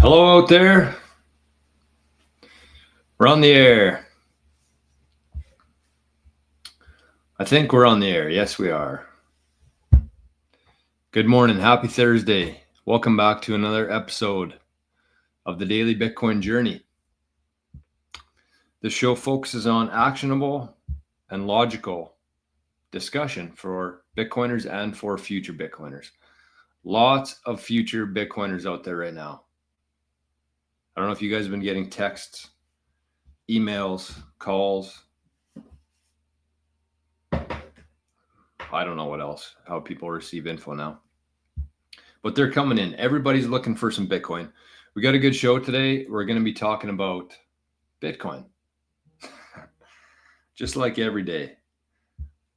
Hello out there. We're on the air. I think we're on the air. Yes, we are. Good morning. Happy Thursday. Welcome back to another episode of the Daily Bitcoin Journey. The show focuses on actionable and logical discussion for Bitcoiners and for future Bitcoiners. Lots of future Bitcoiners out there right now. I don't know if you guys have been getting texts, emails, calls. I don't know what else, how people receive info now. But they're coming in. Everybody's looking for some Bitcoin. We got a good show today. We're going to be talking about Bitcoin. Just like every day.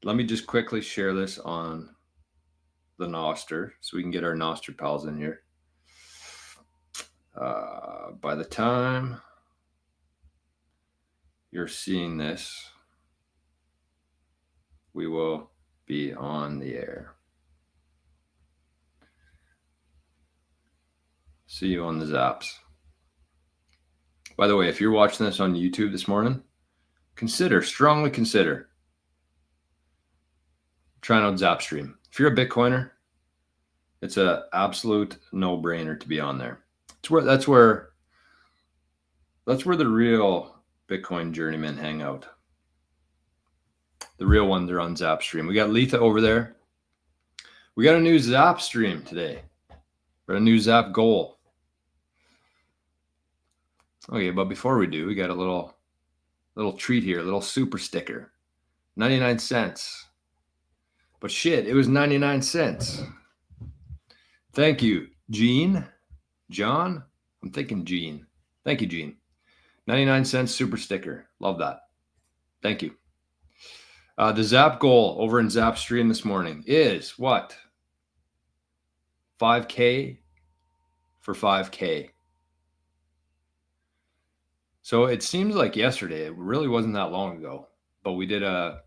Let me just quickly share this on the NOSTR so we can get our NOSTR pals in here. By the time you're seeing this, we will be on the air. See you on the Zaps. By the way, if you're watching this on YouTube this morning, strongly consider trying out Zapstream. If you're a Bitcoiner, it's an absolute no-brainer to be on there. That's where the real Bitcoin journeymen hang out. The real ones are on Zapstream. We got Letha over there. We got a new Zap stream today. We got a new Zap goal. Okay, but before we do, we got a little treat here, a little super sticker. 99 cents. But shit, it was 99 cents. Thank you, John? I'm thinking Gene. Thank you, Gene. 99 cents super sticker. Love that. Thank you. The Zap goal over in Zap stream this morning is what? 5K for 5K. So it seems like yesterday, it really wasn't that long ago, but we did a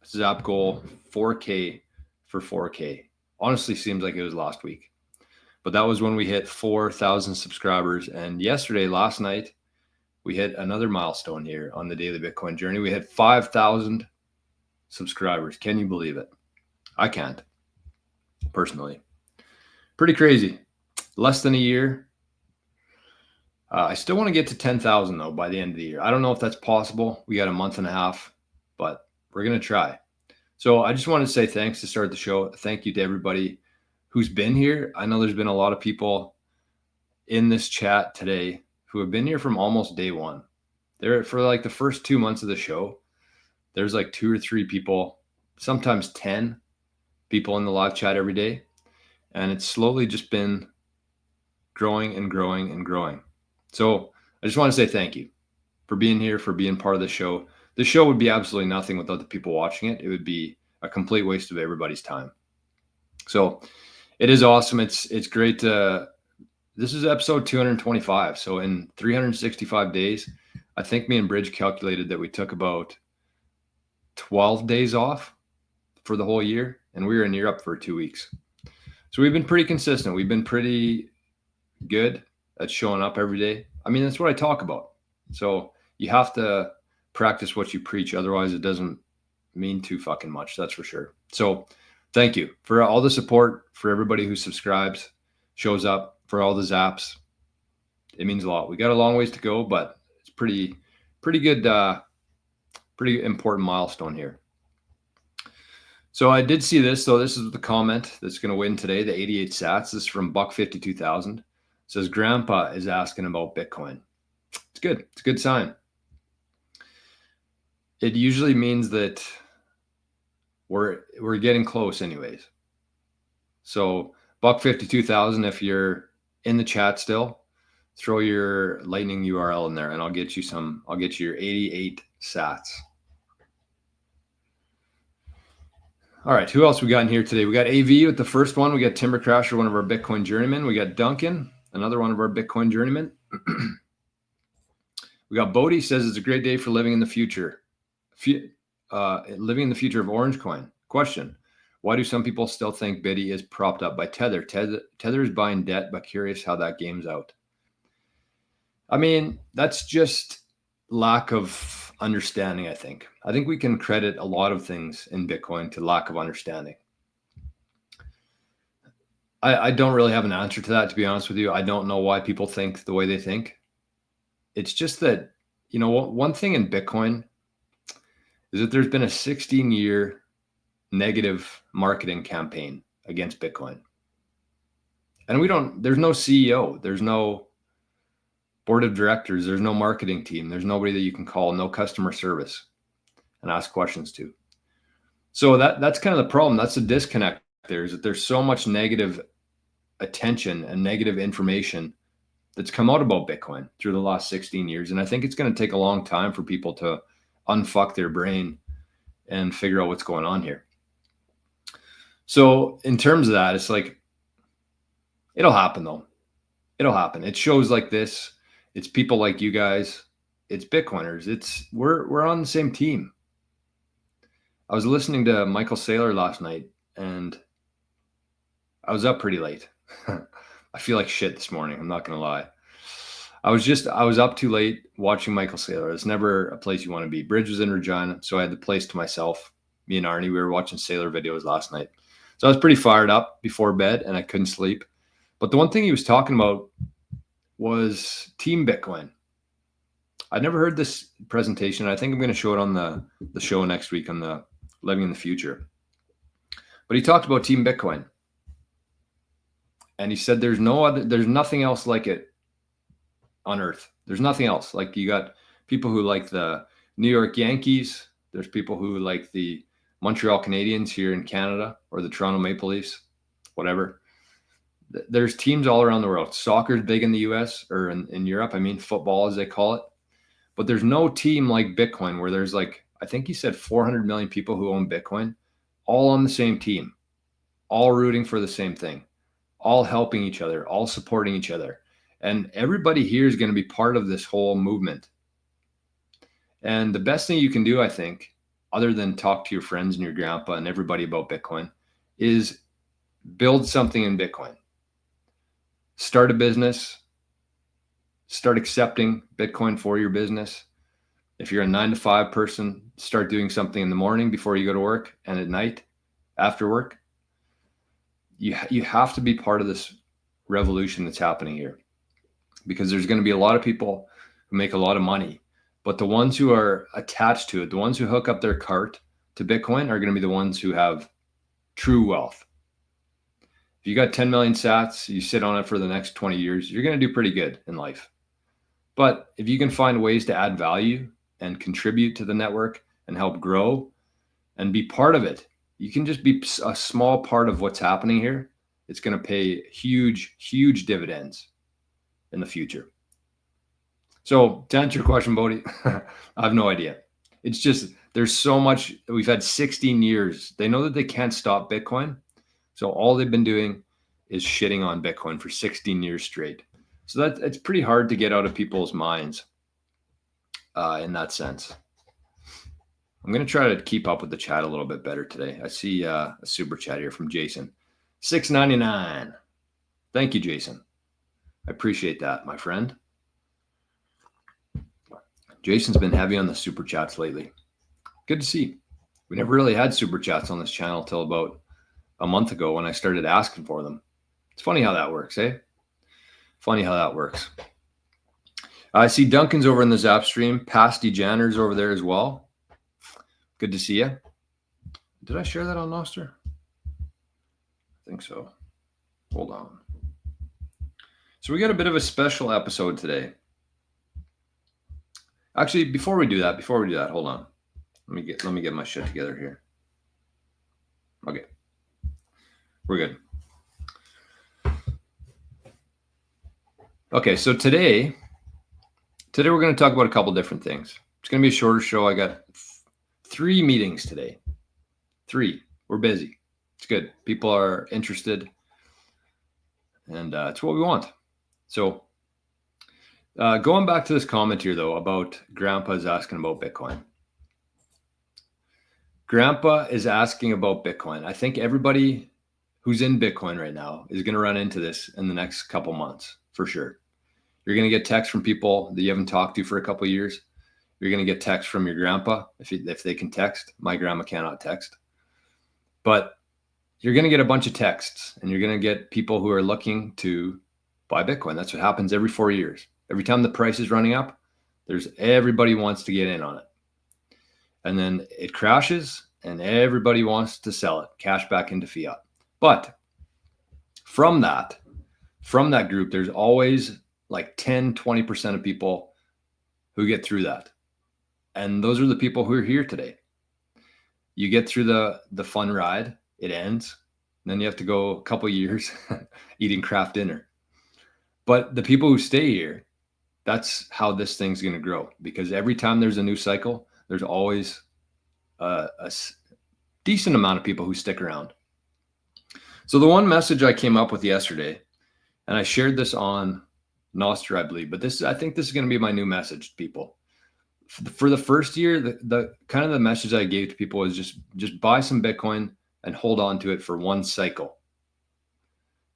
Zap goal 4K for 4K. Honestly, seems like it was last week, but that was when we hit 4,000 subscribers. And last night, we hit another milestone here on the Daily Bitcoin Journey. We hit 5,000 subscribers. Can you believe it? I can't, personally. Pretty crazy. Less than a year. I still want to get to 10,000 though by the end of the year. I don't know if that's possible. We got a month and a half, but we're going to try. So I just wanted to say thanks to start the show. Thank you to everybody who's been here. I know there's been a lot of people in this chat today who have been here from almost day one. There for like the first 2 months of the show. There's like 2 or 3 people, sometimes 10 people in the live chat every day. And it's slowly just been growing and growing and growing. So I just want to say thank you for being here, for being part of the show. The show would be absolutely nothing without the people watching it. It would be a complete waste of everybody's time. So it is awesome. It's great. This is episode 225. So in 365 days, I think me and Bridge calculated that we took about 12 days off for the whole year, and we were in Europe for 2 weeks. So we've been pretty consistent. We've been pretty good at showing up every day. I mean, that's what I talk about. So you have to practice what you preach. Otherwise, it doesn't mean too fucking much. That's for sure. So thank you for all the support, for everybody who subscribes, shows up, for all the Zaps. It means a lot. We got a long ways to go, but it's pretty good, pretty important milestone here. So I did see this. So this is the comment that's going to win today, the 88 sats. This is from Buck52,000. Says Grandpa is asking about Bitcoin. It's good. It's a good sign. It usually means that we're getting close anyways. So Buck52,000, if you're in the chat still, throw your Lightning URL in there and I'll get you your 88 sats. All right, who else we got in here today? We got AV with the first one. We got Timber Crasher, one of our Bitcoin journeymen. We got Duncan, another one of our Bitcoin journeymen. We got Bodie, says it's a great day for living in the future. Living in the future of Orange Coin. Question: why do some people still think Biddy is propped up by Tether? Tether is buying debt, but curious how that game's out. I mean, that's just lack of understanding, I think. I think we can credit a lot of things in Bitcoin to lack of understanding. I don't really have an answer to that, to be honest with you. I don't know why people think the way they think. It's just that, one thing in Bitcoin is that there's been a 16-year negative marketing campaign against Bitcoin. And there's no CEO, there's no board of directors, there's no marketing team, there's nobody that you can call, no customer service and ask questions to. So that's kind of the problem. That's the disconnect there, is that there's so much negative attention and negative information that's come out about Bitcoin through the last 16 years. And I think it's going to take a long time for people to unfuck their brain and figure out what's going on here. So in terms of that, it's like, it'll happen though. It'll happen. It shows like this. It's people like you guys. It's Bitcoiners. We're on the same team. I was listening to Michael Saylor last night and I was up pretty late. I feel like shit this morning. I'm not going to lie. I was up too late watching Michael Saylor. It's never a place you want to be. Bridge was in Regina, so I had the place to myself. Me and Arnie, we were watching Saylor videos last night. So I was pretty fired up before bed and I couldn't sleep. But the one thing he was talking about was Team Bitcoin. I'd never heard this presentation. I think I'm going to show it on the show next week on the Living in the Future. But he talked about Team Bitcoin. And he said there's nothing else like it on earth. There's nothing else. Like, you got people who like the New York Yankees. There's people who like the Montreal Canadiens here in Canada, or the Toronto Maple Leafs, whatever. There's teams all around the world. Soccer's big in the US, or in Europe. I mean, football as they call it. But there's no team like Bitcoin where there's, like, I think he said 400 million people who own Bitcoin, all on the same team, all rooting for the same thing, all helping each other, all supporting each other. And everybody here is going to be part of this whole movement. And the best thing you can do, I think, other than talk to your friends and your grandpa and everybody about Bitcoin, is build something in Bitcoin. Start a business. Start accepting Bitcoin for your business. If you're a 9-to-5 person, start doing something in the morning before you go to work, and at night after work. You have to be part of this revolution that's happening here, because there's going to be a lot of people who make a lot of money, but the ones who are attached to it, the ones who hook up their cart to Bitcoin, are going to be the ones who have true wealth. If you got 10 million sats, you sit on it for the next 20 years, you're going to do pretty good in life. But if you can find ways to add value and contribute to the network and help grow and be part of it, you can just be a small part of what's happening here. It's going to pay huge, huge dividends in the future. So to answer your question, Bodhi, I have no idea. It's just, there's so much. We've had 16 years. They know that they can't stop Bitcoin. So all they've been doing is shitting on Bitcoin for 16 years straight. So it's pretty hard to get out of people's minds in that sense. I'm going to try to keep up with the chat a little bit better today. I see a super chat here from Jason. $6.99. Thank you, Jason. I appreciate that, my friend. Jason's been heavy on the super chats lately. Good to see. We never really had super chats on this channel till about a month ago when I started asking for them. It's funny how that works, eh? Funny how that works. I see Duncan's over in the Zap stream. Pasty Janner's over there as well. Good to see you. Did I share that on NOSTR? I think so. Hold on. So we got a bit of a special episode today. Actually, before we do that, hold on. Let me get my shit together here. Okay. We're good. Okay, so today we're going to talk about a couple different things. It's going to be a shorter show. I got 3 meetings today. 3. We're busy. It's good. People are interested, and it's what we want. So going back to this comment here, though, about Grandpa's asking about Bitcoin. Grandpa is asking about Bitcoin. I think everybody who's in Bitcoin right now is going to run into this in the next couple months, for sure. You're going to get texts from people that you haven't talked to for a couple of years. You're going to get texts from your grandpa if they can text. My grandma cannot text. But you're going to get a bunch of texts, and you're going to get people who are looking to buy Bitcoin. That's what happens every 4 years. Every time the price is running up, everybody wants to get in on it. And then it crashes and everybody wants to sell it, cash back into fiat. But from that group, there's always like 10, 20% of people who get through that. And those are the people who are here today. You get through the fun ride, it ends, and then you have to go a couple years eating craft dinner. But the people who stay here, that's how this thing's going to grow, because every time there's a new cycle, there's always a decent amount of people who stick around. So the one message I came up with yesterday, and I shared this on NOSTR, I believe, but I think this is going to be my new message to people. For the first year, the kind of the message I gave to people was just buy some Bitcoin and hold on to it for one cycle.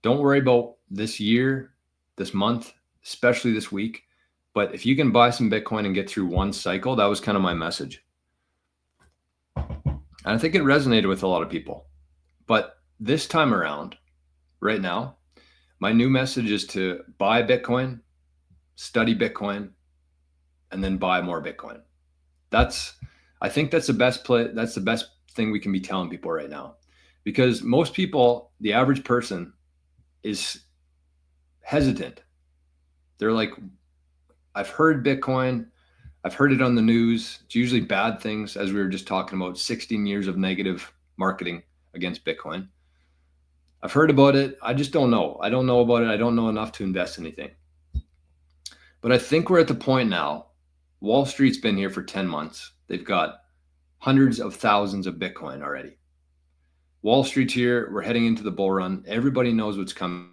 Don't worry about this year, this month, especially this week. But if you can buy some Bitcoin and get through one cycle, that was kind of my message. And I think it resonated with a lot of people. But this time around, right now, my new message is to buy Bitcoin, study Bitcoin, and then buy more Bitcoin. I think that's the best play. That's the best thing we can be telling people right now, because most people, the average person, is hesitant. They're like, I've heard Bitcoin, I've heard it on the news. It's usually bad things, as we were just talking about, 16 years of negative marketing against Bitcoin. I've heard about it. I just don't know. I don't know about it. I don't know enough to invest anything. But I think we're at the point now. Wall Street's been here for 10 months. They've got hundreds of thousands of Bitcoin already. Wall Street's here. We're heading into the bull run. Everybody knows what's coming.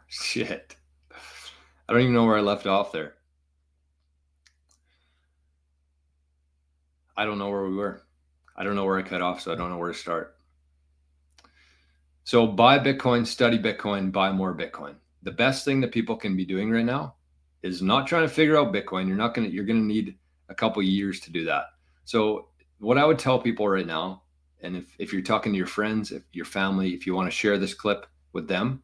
Shit. I don't even know where I left off there. I don't know where we were. I don't know where I cut off, so I don't know where to start. So buy Bitcoin, study Bitcoin, buy more Bitcoin. The best thing that people can be doing right now is not trying to figure out Bitcoin. You're going to need a couple years to do that. So what I would tell people right now, and if you're talking to your friends, if your family, if you want to share this clip with them,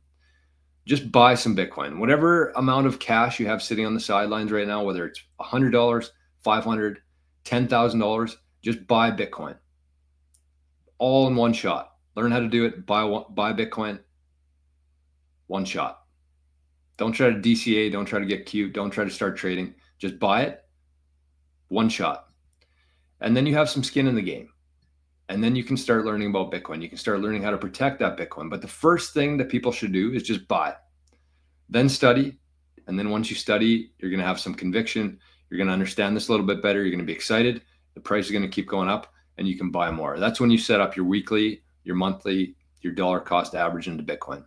just buy some Bitcoin. Whatever amount of cash you have sitting on the sidelines right now, whether it's $100, $500, $10,000, just buy Bitcoin. All in one shot. Learn how to do it. Buy Bitcoin. One shot. Don't try to DCA. Don't try to get cute. Don't try to start trading. Just buy it. One shot. And then you have some skin in the game. And then you can start learning about Bitcoin. You can start learning how to protect that Bitcoin. But the first thing that people should do is just buy. Then study. And then once you study, you're going to have some conviction. You're going to understand this a little bit better. You're going to be excited. The price is going to keep going up and you can buy more. That's when you set up your weekly, your monthly, your dollar cost average into Bitcoin.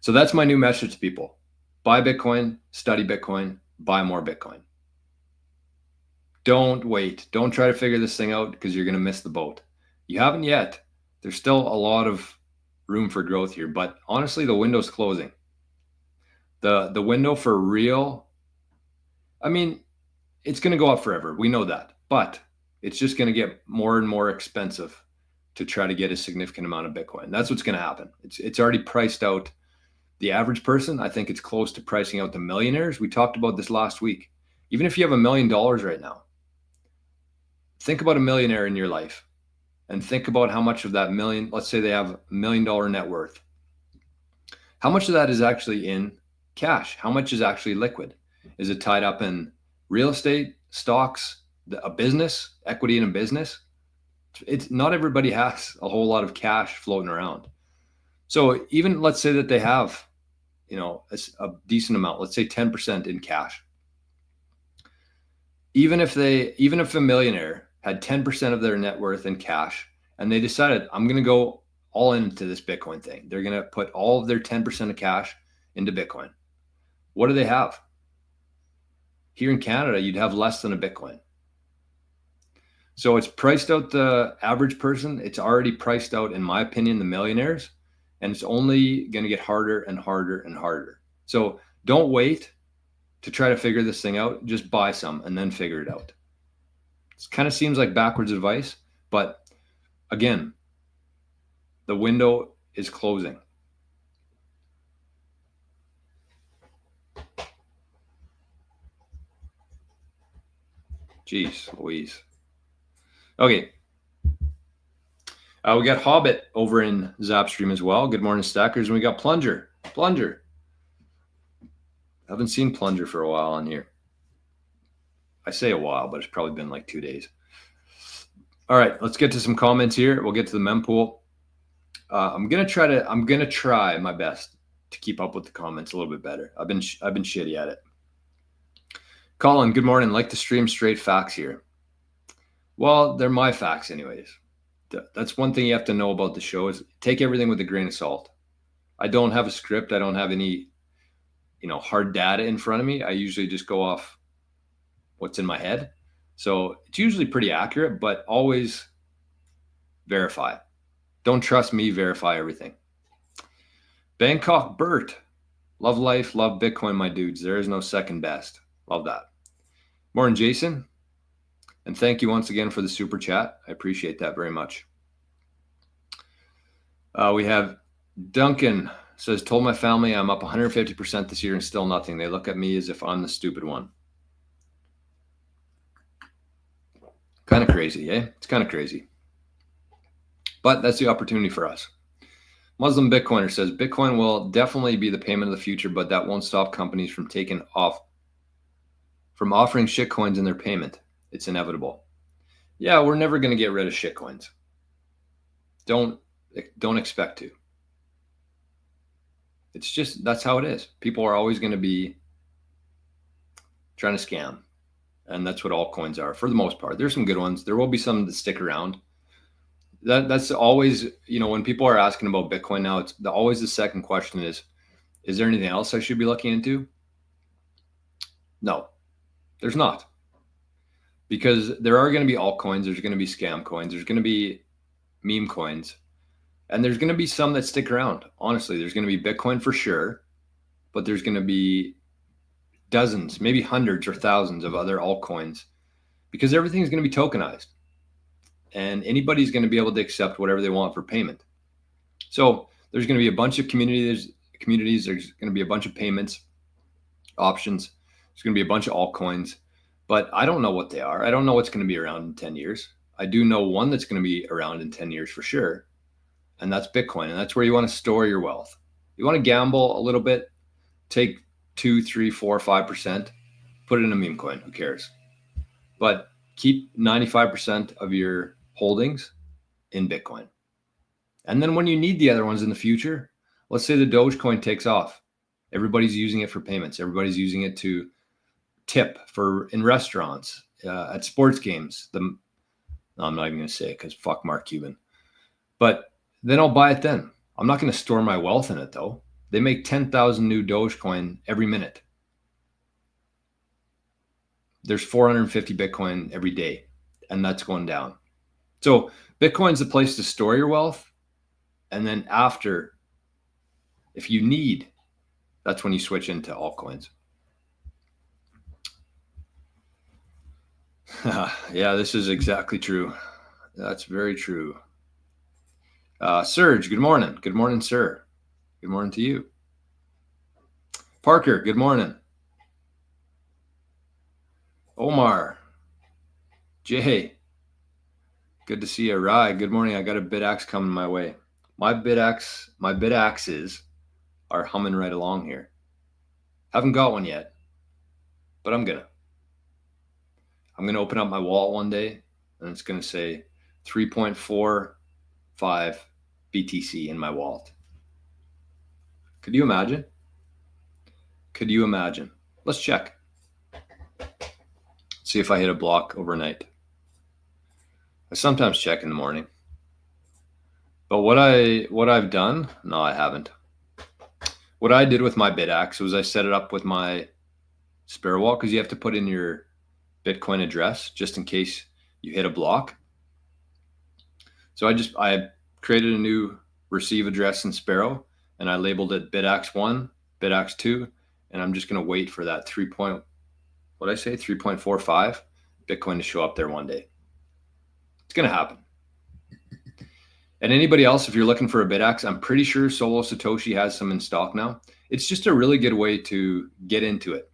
So that's my new message to people. Buy Bitcoin, study Bitcoin, buy more Bitcoin. Don't wait. Don't try to figure this thing out because you're going to miss the boat. You haven't yet. There's still a lot of room for growth here, but honestly, the window's closing. The window for real, I mean, it's going to go up forever. We know that, but it's just going to get more and more expensive to try to get a significant amount of Bitcoin. That's what's going to happen. It's already priced out the average person. I think it's close to pricing out the millionaires. We talked about this last week. Even if you have $1 million right now, think about a millionaire in your life and think about how much of that million, let's say they have $1 million net worth. How much of that is actually in cash? How much is actually liquid? Is it tied up in real estate, stocks, a business, equity in a business? It's not everybody has a whole lot of cash floating around. So even let's say that they have, a decent amount, let's say 10% in cash. Even if a millionaire had 10% of their net worth in cash and they decided, I'm going to go all into this Bitcoin thing. They're going to put all of their 10% of cash into Bitcoin. What do they have? Here in Canada, you'd have less than a Bitcoin. So it's priced out the average person. It's already priced out, in my opinion, the millionaires, and it's only going to get harder and harder and harder. So don't wait to try to figure this thing out. Just buy some and then figure it out. It kind of seems like backwards advice, but again, the window is closing. Jeez Louise. Okay. We got Hobbit over in Zapstream as well. Good morning, Stackers. And we got Plunger. Plunger. Haven't seen Plunger for a while on here. I say a while, but it's probably been like 2 days. All right, let's get to some comments here. We'll get to the mempool. I'm gonna try my best to keep up with the comments a little bit better. I've been shitty at it. Colin, good morning. Like to stream straight facts here. Well, they're my facts anyways. That's one thing you have to know about the show is take everything with a grain of salt. I don't have a script. I don't have any, hard data in front of me. I usually just go off what's in my head. So it's usually pretty accurate, but always verify. Don't trust me, verify everything. Bangkok Bert, love life, love Bitcoin, my dudes. There is no second best. Love that. Morning, Jason. And thank you once again for the super chat. I appreciate that very much. We have Duncan says, told my family I'm up 150% this year and still nothing. They look at me as if I'm the stupid one. Kind of crazy, eh? It's kind of crazy. But that's the opportunity for us. Muslim Bitcoiner says, Bitcoin will definitely be the payment of the future, but that won't stop companies from offering shitcoins in their payment. It's inevitable. Yeah, we're never going to get rid of shitcoins. Don't expect to. It's just, that's how it is. People are always going to be trying to scam. And that's what altcoins are for the most part. There's some good ones. There will be some that stick around. That's always, when people are asking about Bitcoin now, it's always the second question is there anything else I should be looking into? No, there's not. Because there are going to be altcoins. There's going to be scam coins. There's going to be meme coins. And there's going to be some that stick around. Honestly, there's going to be Bitcoin for sure. But there's going to be dozens, maybe hundreds or thousands of other altcoins. Because everything is going to be tokenized. And anybody's going to be able to accept whatever they want for payment. So there's going to be a bunch of communities. There's going to be a bunch of payments options. There's going to be a bunch of altcoins. But I don't know what they are. I don't know what's going to be around in 10 years. I do know one that's going to be around in 10 years for sure. And that's Bitcoin. And that's where you want to store your wealth. You want to gamble a little bit, take 2, 3, 4, 5%, put it in a meme coin. Who cares? But keep 95% of your holdings in Bitcoin. And then when you need the other ones in the future, let's say the Dogecoin takes off. Everybody's using it for payments. Everybody's using it to tip in restaurants, at sports games. No, I'm not even going to say it because fuck Mark Cuban. But then I'll buy it then. I'm not going to store my wealth in it though. They make 10,000 new Dogecoin every minute. There's 450 Bitcoin every day, and that's going down. So Bitcoin's the place to store your wealth. And then after, if you need, that's when you switch into altcoins. Yeah, this is exactly true. That's very true. Serge, good morning. Good morning, sir. Good morning to you. Parker, good morning. Omar, Jay, good to see you. Rai, good morning. I got a bit axe coming my way. My bit axes are humming right along here. Haven't got one yet, but I'm gonna open up my wallet one day and it's gonna say 3.45 BTC in my wallet. Could you imagine? Let's check. See if I hit a block overnight. I sometimes check in the morning. But what I've done, no, I haven't. what I did with my BitAxe was I set it up with my spare wall, because you have to put in your Bitcoin address just in case you hit a block. So I created a new receive address in Sparrow, and I labeled it BitAxe1, BitAxe2, and I'm just going to wait for that 3.45 Bitcoin to show up there one day. It's going to happen. And anybody else, if you're looking for a BitAxe, I'm pretty sure Solo Satoshi has some in stock now. It's just a really good way to get into it.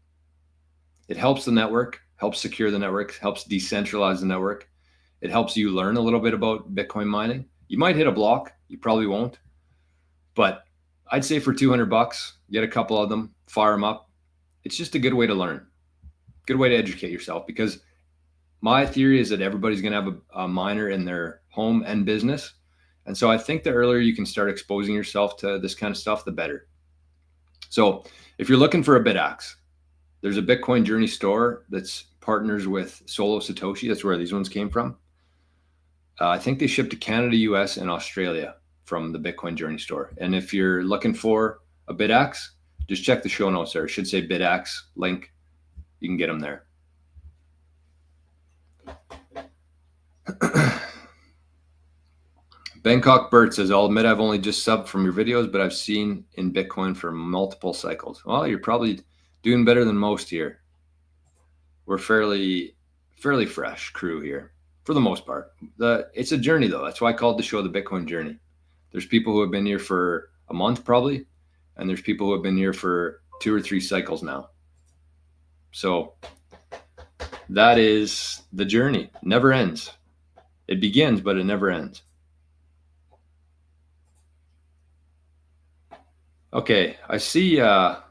It helps the network, helps secure the network, helps decentralize the network. It helps you learn a little bit about Bitcoin mining. You might hit a block, you probably won't, but I'd say for $200, get a couple of them, fire them up. It's just a good way to learn, good way to educate yourself, because my theory is that everybody's going to have a miner in their home and business. And so I think the earlier you can start exposing yourself to this kind of stuff, the better. So if you're looking for a BitAxe, there's a Bitcoin Journey store that's partners with Solo Satoshi. That's where these ones came from. I think they ship to Canada, US, and Australia from the Bitcoin Journey store. And if you're looking for a BitAxe, just check the show notes there. It should say BitAxe link. You can get them there. Bangkok Bert says, I'll admit I've only just subbed from your videos, but I've seen in Bitcoin for multiple cycles. Well, you're probably doing better than most here. We're fairly fresh crew here for the most part. It's a journey though. That's why I called the show the Bitcoin Journey. There's people who have been here for a month probably, and there's people who have been here for 2 or 3 cycles now. So that is the journey. Never ends. It begins, but it never ends. Okay, I see. Wow,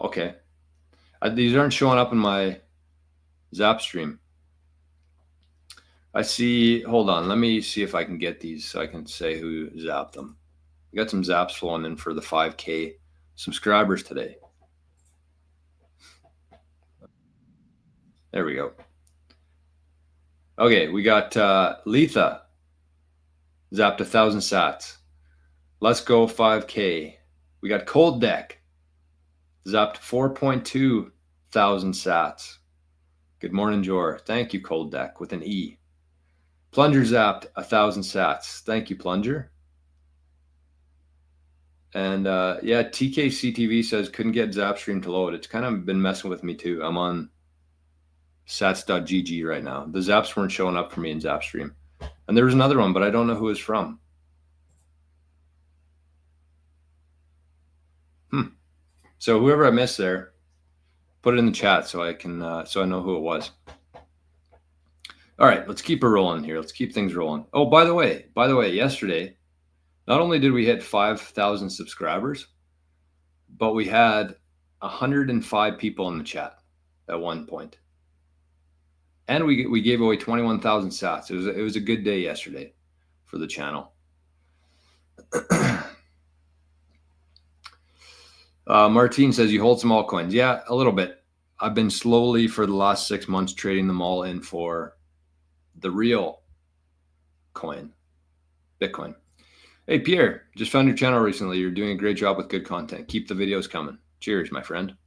okay. These aren't showing up in my Zap stream. I see. Hold on. Let me see if I can get these so I can say who zapped them. We got some zaps flowing in for the 5K subscribers today. There we go. Okay, we got Letha zapped 1,000 sats. Let's go 5K. We got Cold Deck zapped 4.2 thousand sats. Good morning, Jor. Thank you, Cold Deck with an E. Plunger zapped 1,000 sats. Thank you, Plunger. And yeah, TKCTV says couldn't get Zapstream to load. It's kind of been messing with me too. I'm on sats.gg right now. The zaps weren't showing up for me in Zapstream. And there was another one, but I don't know who it's from. So whoever I missed there, put it in the chat so I can so I know who it was. All right, let's keep it rolling here. Let's keep things rolling. Oh, by the way, yesterday, not only did we hit 5,000 subscribers, but we had 105 people in the chat at one point. And we gave away 21,000 sats. It was a good day yesterday for the channel. Martine says you hold some altcoins. Yeah, a little bit. I've been slowly for the last 6 months trading them all in for the real coin, Bitcoin. Hey, Pierre, just found your channel recently. You're doing a great job with good content. Keep the videos coming. Cheers, my friend.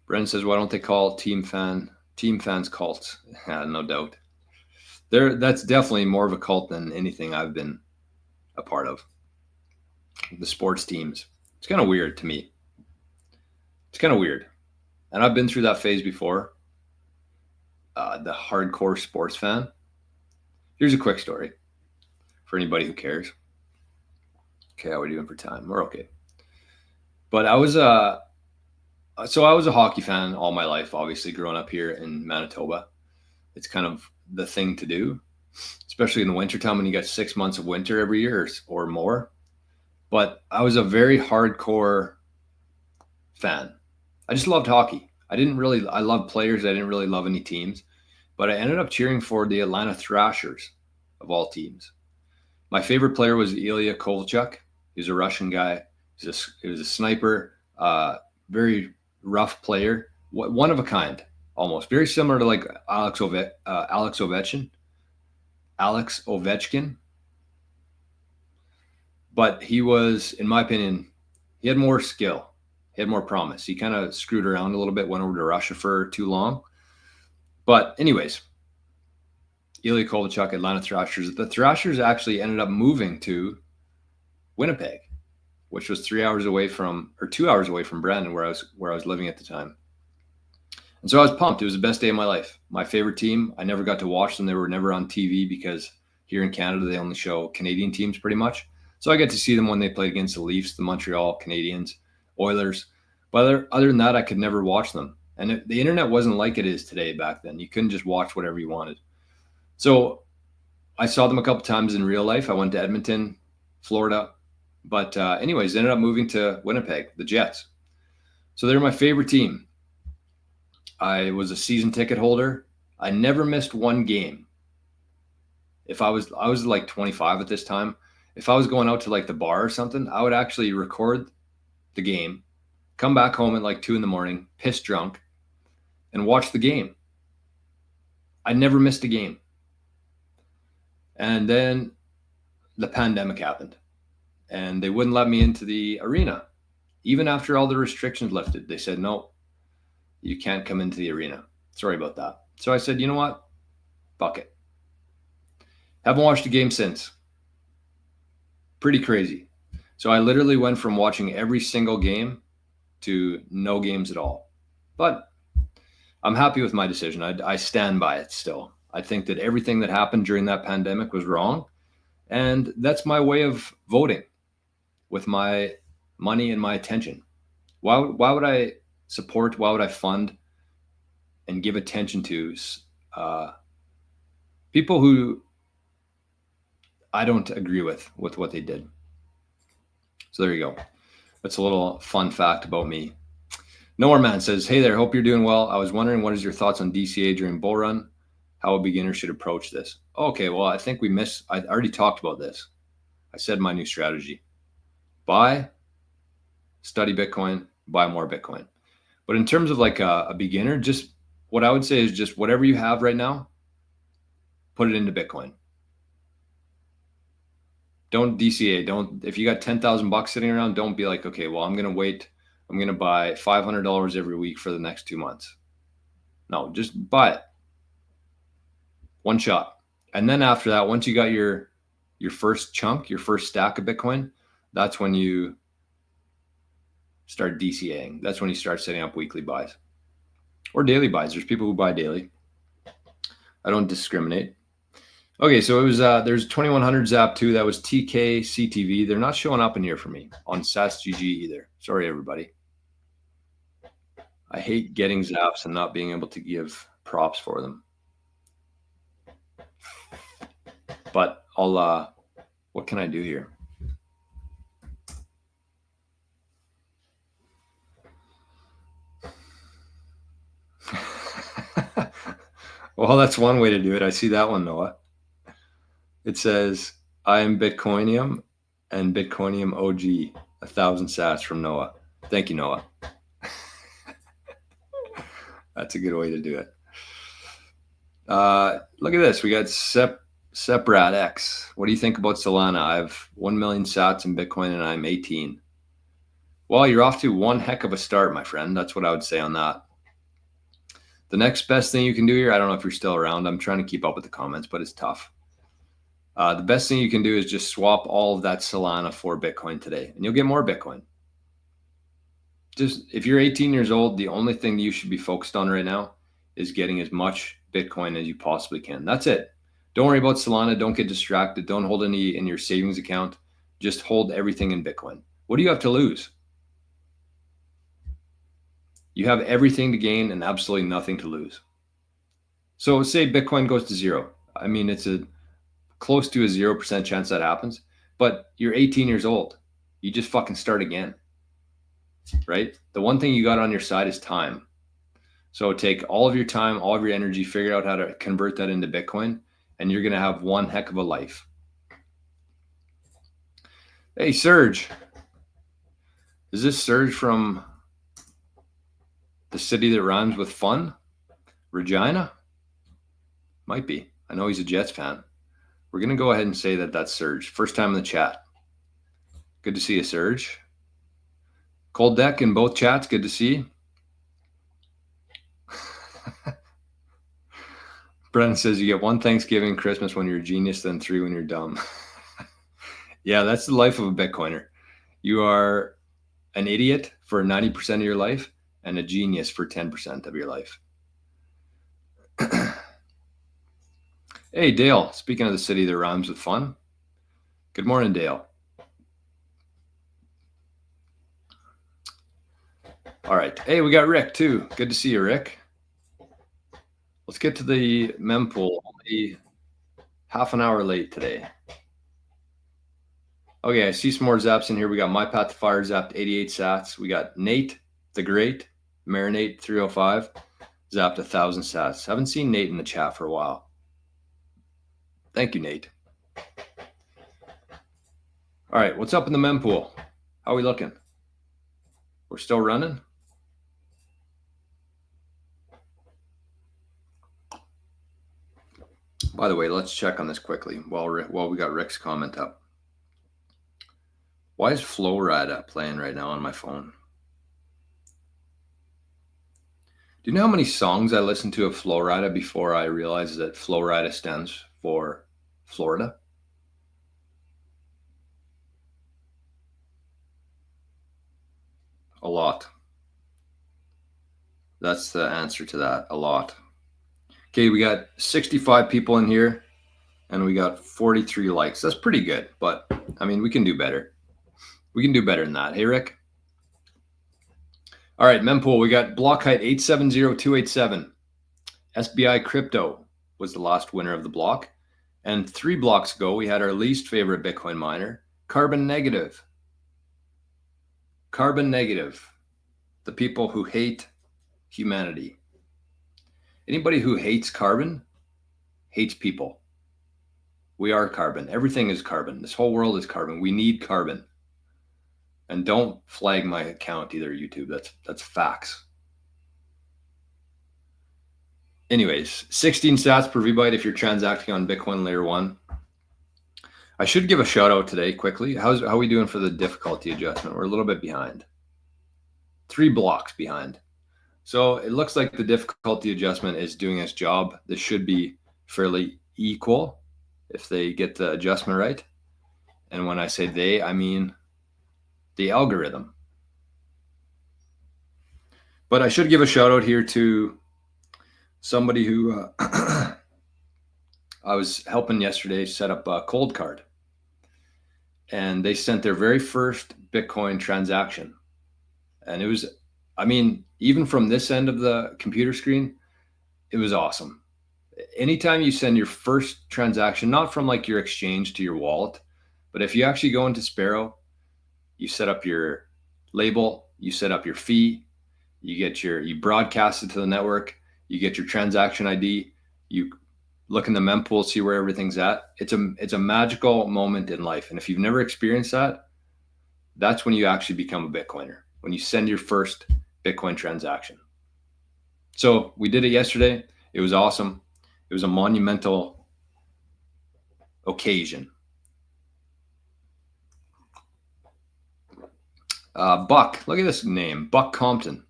Bren says, why don't they call team fans cults? Yeah, no doubt. That's definitely more of a cult than anything I've been a part of. The sports teams. It's kind of weird to me. It's kind of weird. And I've been through that phase before. The hardcore sports fan. Here's a quick story for anybody who cares. Okay, how are we doing for time? We're okay. But I was a hockey fan all my life, obviously growing up here in Manitoba. It's kind of the thing to do, especially in the wintertime when you got 6 months of winter every year or more. But I was a very hardcore fan. I just loved hockey. I loved players. I didn't really love any teams, but I ended up cheering for the Atlanta Thrashers of all teams. My favorite player was Ilya Kovalchuk. He was a Russian guy. He was a sniper, very rough player, one of a kind, almost very similar to like Alex Ovechkin. Alex Ovechkin. But he was, in my opinion, he had more skill. He had more promise. He kind of screwed around a little bit, went over to Russia for too long. But anyways, Ilya Kovalchuk, Atlanta Thrashers. The Thrashers actually ended up moving to Winnipeg, which was 2 hours away from Brandon, where I was living at the time. And so I was pumped. It was the best day of my life. My favorite team. I never got to watch them. They were never on TV because here in Canada, they only show Canadian teams pretty much. So I get to see them when they played against the Leafs, the Montreal Canadiens, Oilers. But other than that, I could never watch them. And the internet wasn't like it is today back then. You couldn't just watch whatever you wanted. So I saw them a couple times in real life. I went to Edmonton, Florida. But anyways, ended up moving to Winnipeg, the Jets. So they're my favorite team. I was a season ticket holder. I never missed one game. I was like 25 at this time. If I was going out to like the bar or something, I would actually record the game, come back home at like 2 a.m, pissed drunk, and watch the game. I never missed a game. And then the pandemic happened, and they wouldn't let me into the arena. Even after all the restrictions lifted, they said, no, you can't come into the arena. Sorry about that. So I said, you know what? Fuck it. Haven't watched a game since. Pretty crazy. So I literally went from watching every single game to no games at all. But I'm happy with my decision. I stand by it still. I think that everything that happened during that pandemic was wrong. And that's my way of voting with my money and my attention. Why would I support, why would I fund and give attention to people who I don't agree with what they did? So there you go. That's a little fun fact about me. Nowhere Man says, hey there, hope you're doing well. I was wondering, what is your thoughts on DCA during bull run? How a beginner should approach this? Okay, well, I think I already talked about this. I said my new strategy. Buy, study Bitcoin, buy more Bitcoin. But in terms of like a beginner, just what I would say is just whatever you have right now, put it into Bitcoin. Don't DCA. If you got $10,000 sitting around, don't be like, okay, well, I'm going to wait. I'm going to buy $500 every week for the next 2 months. No, just buy it. One shot. And then after that, once you got your first chunk, your first stack of Bitcoin, that's when you start DCAing. That's when you start setting up weekly buys or daily buys. There's people who buy daily. I don't discriminate. Okay, so it was there's 2100 Zap 2. That was TK CTV. They're not showing up in here for me on SASGG either. Sorry, everybody. I hate getting Zaps and not being able to give props for them. But I'll what can I do here? Well, that's one way to do it. I see that one, Noah. It says, I am Bitcoinium and Bitcoinium OG, 1,000 sats from Noah. Thank you, Noah. That's a good way to do it. Look at this. We got Seprat X. What do you think about Solana? I have 1 million sats in Bitcoin and I'm 18. Well, you're off to one heck of a start, my friend. That's what I would say on that. The next best thing you can do here, I don't know if you're still around. I'm trying to keep up with the comments, but it's tough. The best thing you can do is just swap all of that Solana for Bitcoin today, and you'll get more Bitcoin. Just if you're 18 years old, the only thing you should be focused on right now is getting as much Bitcoin as you possibly can. That's it. Don't worry about Solana. Don't get distracted. Don't hold any in your savings account. Just hold everything in Bitcoin. What do you have to lose? You have everything to gain and absolutely nothing to lose. So say Bitcoin goes to zero. I mean, it's a close to a 0% chance that happens, but you're 18 years old. You just fucking start again, right? The one thing you got on your side is time. So take all of your time, all of your energy, figure out how to convert that into Bitcoin, and you're going to have one heck of a life. Hey, Serge. Is this Serge from the city that rhymes with fun? Regina? Might be. I know he's a Jets fan. We're going to go ahead and say that that's Serge. First time in the chat. Good to see you, Serge. Cold deck in both chats. Good to see you. Brennan says you get one Thanksgiving, Christmas when you're a genius, then 3 when you're dumb. Yeah, that's the life of a Bitcoiner. You are an idiot for 90% of your life and a genius for 10% of your life. Hey, Dale, speaking of the city that rhymes with fun. Good morning, Dale. All right. Hey, we got Rick too. Good to see you, Rick. Let's get to the mempool. Only half an hour late today. Okay, I see some more zaps in here. We got My Path to Fire zapped 88 sats. We got Nate the Great, Marinate 305, zapped 1,000 sats. Haven't seen Nate in the chat for a while. Thank you, Nate. All right, what's up in the mempool? How are we looking? We're still running? By the way, let's check on this quickly while we got Rick's comment up. Why is Flowrida playing right now on my phone? Do you know how many songs I listened to of Flowrida before I realized that Flowrida stands for Florida? A lot. That's the answer to that. A lot. Okay, we got 65 people in here and we got 43 likes. That's pretty good, but I mean, we can do better. We can do better than that. Hey, Rick. All right, mempool, we got block height 870287. SBI Crypto was the last winner of the block. And 3 blocks ago, we had our least favorite Bitcoin miner, Carbon Negative. Carbon Negative, the people who hate humanity. Anybody who hates carbon hates people. We are carbon. Everything is carbon. This whole world is carbon. We need carbon. And don't flag my account either, YouTube. That's facts. Anyways, 16 sats per VByte if you're transacting on Bitcoin layer 1. I should give a shout out today quickly. How are we doing for the difficulty adjustment? We're a little bit behind. 3 blocks behind. So it looks like the difficulty adjustment is doing its job. This should be fairly equal if they get the adjustment right. And when I say they, I mean the algorithm. But I should give a shout out here to somebody who I was helping yesterday set up a cold card. And they sent their very first Bitcoin transaction. And it was, I mean, even from this end of the computer screen, it was awesome. Anytime you send your first transaction, not from like your exchange to your wallet, but if you actually go into Sparrow, you set up your label, you set up your fee, you broadcast it to the network, you get your transaction ID, you look in the mempool, see where everything's at. It's a magical moment in life. And if you've never experienced that, that's when you actually become a Bitcoiner, when you send your first Bitcoin transaction. So we did it yesterday. It was awesome. It was a monumental occasion. Buck, look at this name, Buck Compton.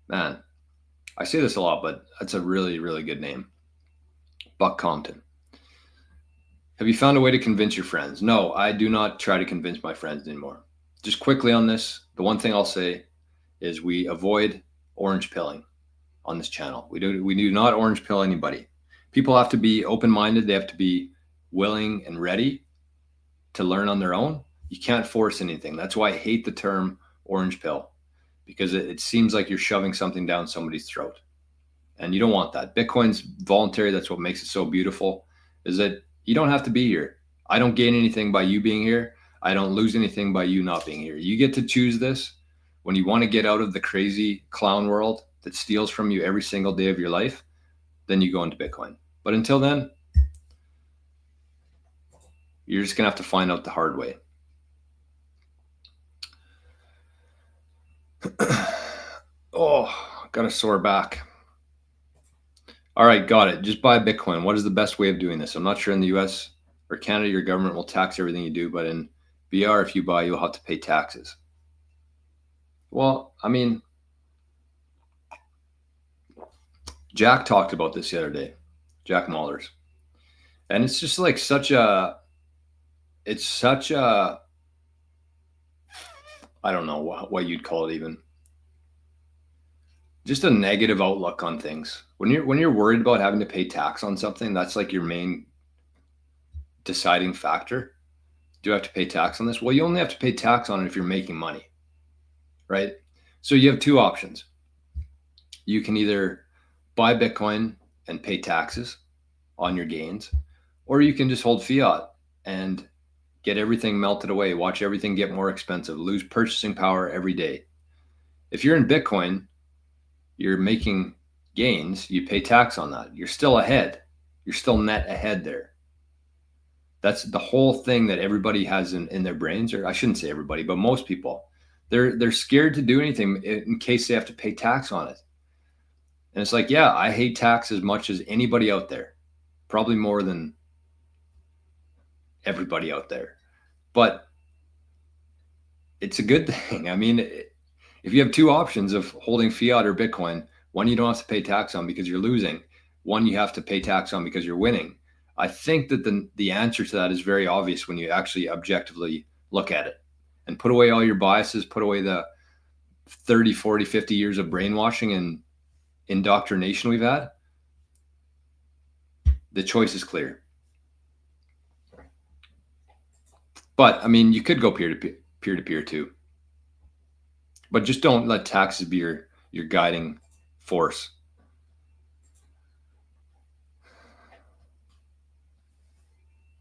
Man, I say this a lot, but that's a really, really good name. Buck Compton. Have you found a way to convince your friends? No, I do not try to convince my friends anymore. Just quickly on this, the one thing I'll say is we avoid orange pilling on this channel. We do not orange pill anybody. People have to be open-minded. They have to be willing and ready to learn on their own. You can't force anything. That's why I hate the term orange pill, because it seems like you're shoving something down somebody's throat. And you don't want that. Bitcoin's voluntary. That's what makes it so beautiful, is that you don't have to be here. I don't gain anything by you being here. I don't lose anything by you not being here. You get to choose this. When you want to get out of the crazy clown world that steals from you every single day of your life, then you go into Bitcoin. But until then, you're just going to have to find out the hard way. Oh, got a sore back. All right, got it. Just buy Bitcoin. What is the best way of doing this? I'm not sure in the US or Canada, your government will tax everything you do, but in BR, if you buy, you'll have to pay taxes. Well, I mean, Jack talked about this the other day, Jack Mullers. And it's just like it's such a, I don't know what you'd call it even. Just a negative outlook on things. When you're worried about having to pay tax on something, that's like your main deciding factor. Do I have to pay tax on this? Well, you only have to pay tax on it if you're making money, right? So you have two options. You can either buy Bitcoin and pay taxes on your gains, or you can just hold fiat and get everything melted away, watch everything get more expensive, lose purchasing power every day. If you're in Bitcoin, you're making gains, you pay tax on that. You're still ahead. You're still net ahead there. That's the whole thing that everybody has in their brains, or I shouldn't say everybody, but most people. They're scared to do anything in case they have to pay tax on it. And it's like, yeah, I hate tax as much as anybody out there, probably more than everybody out there. But it's a good thing. I mean, if you have two options of holding fiat or Bitcoin, one you don't have to pay tax on because you're losing, one you have to pay tax on because you're winning. I think that the answer to that is very obvious when you actually objectively look at it and put away all your biases, put away the 30, 40, 50 years of brainwashing and indoctrination we've had. The choice is clear. But I mean, you could go peer-to-peer too. But just don't let taxes be your guiding force.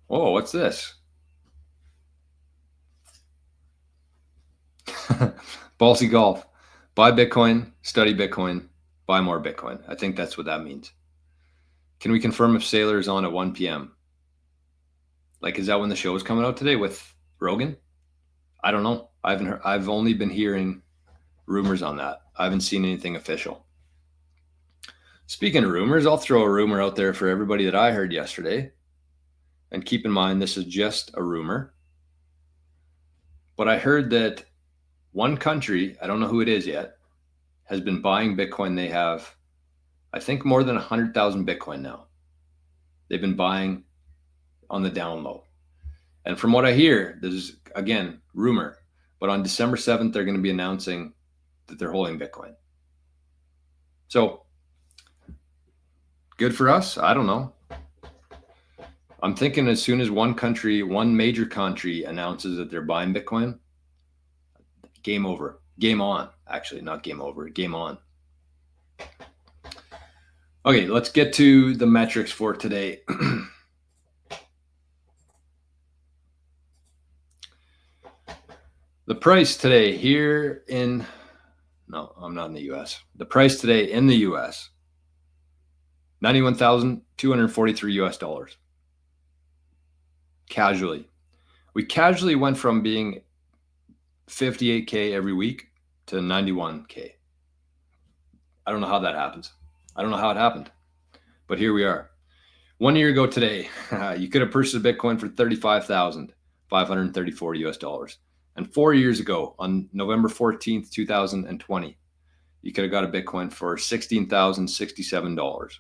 Oh, what's this? Ballsy Golf. Buy Bitcoin, study Bitcoin, buy more Bitcoin. I think that's what that means. Can we confirm if Sailor is on at 1 p.m.? Like, is that when the show is coming out today with Rogan? I don't know. I've only been hearing rumors on that. I haven't seen anything official. Speaking of rumors, I'll throw a rumor out there for everybody that I heard yesterday. And keep in mind, this is just a rumor. But I heard that one country, I don't know who it is yet, has been buying Bitcoin. They have, I think, more than 100,000 Bitcoin now. They've been buying on the down low. And from what I hear, this is, again, rumor, but on December 7th, they're going to be announcing that they're holding Bitcoin. So good for us. I don't know. I'm thinking as soon as one major country announces that they're buying Bitcoin, game over. Game on. Actually, not game over. Game on. Okay, let's get to the metrics for today. The price today here in, no, I'm not in the US. The price today in the US, $91,243 US dollars. Casually. We casually went from being 58K every week to 91K. I don't know how that happens. I don't know how it happened, but here we are. 1 year ago today, you could have purchased a Bitcoin for $35,534 US dollars. And 4 years ago, on November 14th, 2020, you could have got a Bitcoin for $16,067.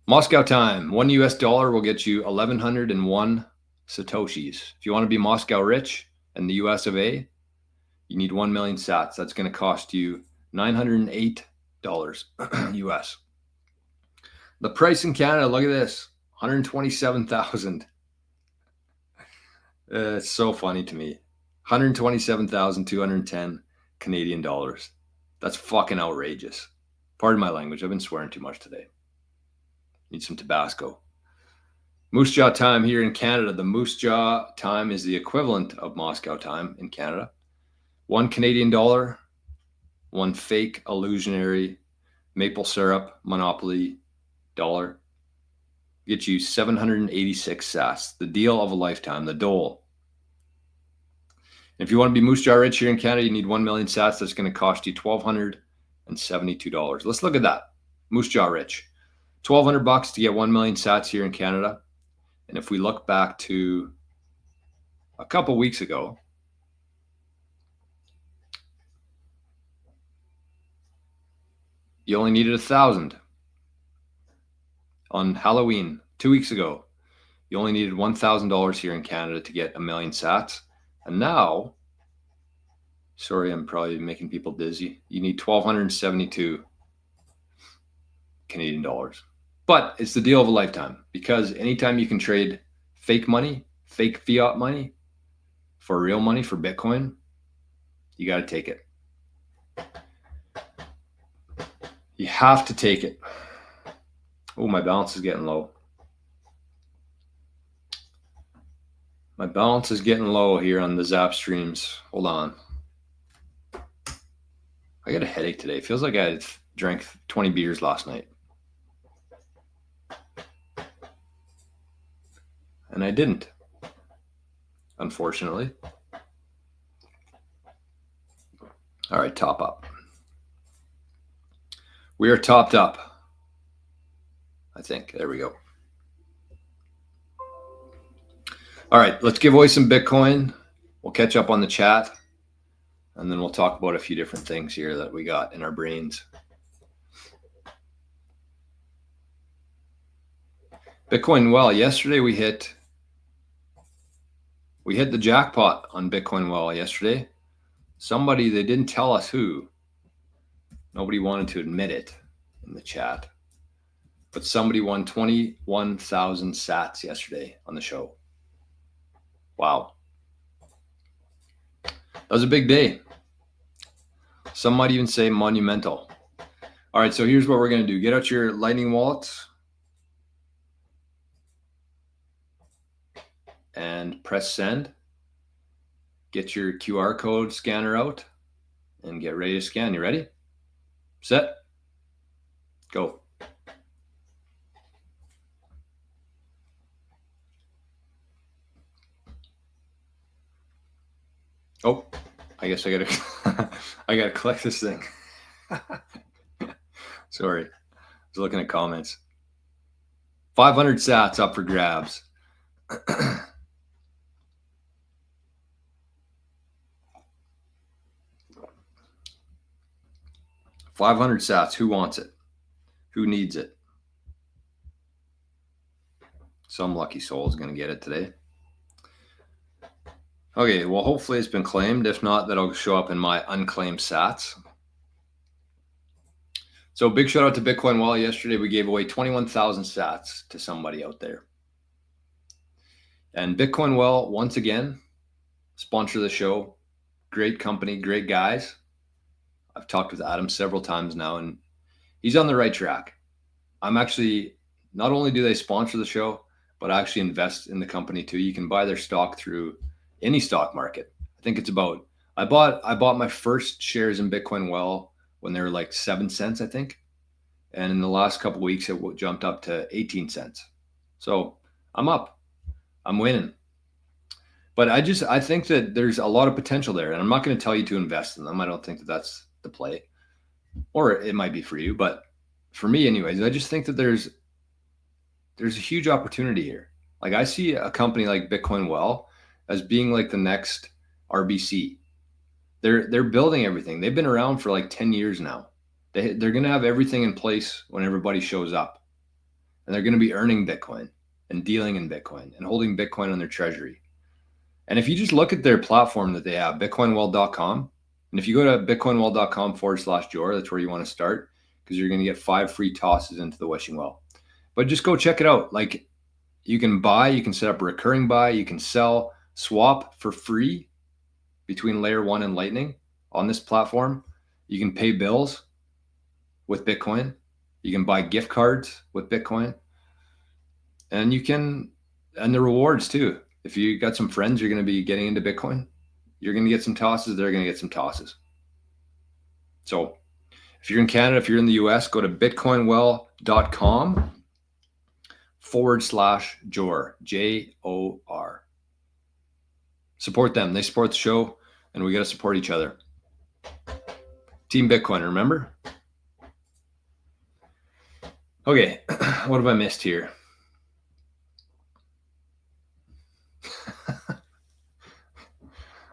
Moscow time, $1 US dollar will get you 1,101 Satoshis. If you want to be Moscow rich and the US of A, you need 1 million sats. That's going to cost you $908 US. The price in Canada, look at this, 127,000. It's so funny to me. 127,210 Canadian dollars. That's fucking outrageous. Pardon my language. I've been swearing too much today. Need some Tabasco. Moose Jaw time here in Canada. The Moose Jaw time is the equivalent of Moscow time in Canada. 1 Canadian dollar, one fake illusionary maple syrup monopoly dollar get you 786 sats. The deal of a lifetime, the dole. If you want to be Moose Jaw rich here in Canada, you need 1 million sats. That's going to cost you $1,200 $1,272. Let's look at that. Moose Jaw Rich. $1,200 to get 1 million sats here in Canada. And if we look back to a couple weeks ago, you only needed 1,000. On Halloween, 2 weeks ago, you only needed $1,000 here in Canada to get 1 million sats. And now, sorry, I'm probably making people dizzy. You need 1,272 Canadian dollars. But it's the deal of a lifetime, because anytime you can trade fake money, fake fiat money for real money, for Bitcoin, you got to take it. You have to take it. Oh, my balance is getting low. My balance is getting low here on the Zap streams. Hold on. I got a headache today. It feels like I drank 20 beers last night. And I didn't, unfortunately. All right, top up. We are topped up, I think. There we go. All right, let's give away some Bitcoin. We'll catch up on the chat, and then we'll talk about a few different things here that we got in our brains. Bitcoin Well, yesterday we hit the jackpot on Bitcoin Well yesterday. Somebody, they didn't tell us who. Nobody wanted to admit it in the chat. But somebody won 21,000 sats yesterday on the show. Wow. That was a big day. Some might even say monumental. All right, so here's what we're going to do. Get out your Lightning wallets and press send. Get your QR code scanner out and get ready to scan. You ready? Set. Go. Oh, I guess I gotta collect this thing. Sorry, I was looking at comments. 500 sats up for grabs. 500 sats. Who wants it? Who needs it? Some lucky soul is going to get it today. Okay, well, hopefully it's been claimed. If not, that'll show up in my unclaimed sats. So big shout out to Bitcoin Well. Yesterday we gave away 21,000 sats to somebody out there. And Bitcoin Well, once again, sponsor the show. Great company, great guys. I've talked with Adam several times now, and he's on the right track. I'm actually, not only do they sponsor the show, but I actually invest in the company too. You can buy their stock through any stock market. I think it's about, I bought my first shares in Bitcoin Well when they were like 7 cents, I think. And in the last couple of weeks, it jumped up to 18 cents. So I'm up, I'm winning. But I think that there's a lot of potential there, and I'm not going to tell you to invest in them. I don't think that that's the play, or it might be for you, but for me anyways, I just think that there's a huge opportunity here. Like, I see a company like Bitcoin Well as being like the next RBC. They're building everything. They've been around for like 10 years now. They're going to have everything in place when everybody shows up, and they're going to be earning Bitcoin and dealing in Bitcoin and holding Bitcoin on their treasury. And if you just look at their platform that they have, bitcoinwell.com, and if you go to bitcoinwell.com/Jor, that's where you want to start, because you're going to get 5 free tosses into the wishing well. But just go check it out. Like, you can buy, you can set up a recurring buy, you can sell, swap for free between Layer 1 and Lightning on this platform. You can pay bills with Bitcoin. You can buy gift cards with Bitcoin. And the rewards too. If you got some friends you're going to be getting into Bitcoin, you're going to get some tosses, they're going to get some tosses. So if you're in Canada, if you're in the US, go to bitcoinwell.com/Jor, Jor. Support them. They support the show, and we got to support each other. Team Bitcoin, remember? Okay, what have I missed here?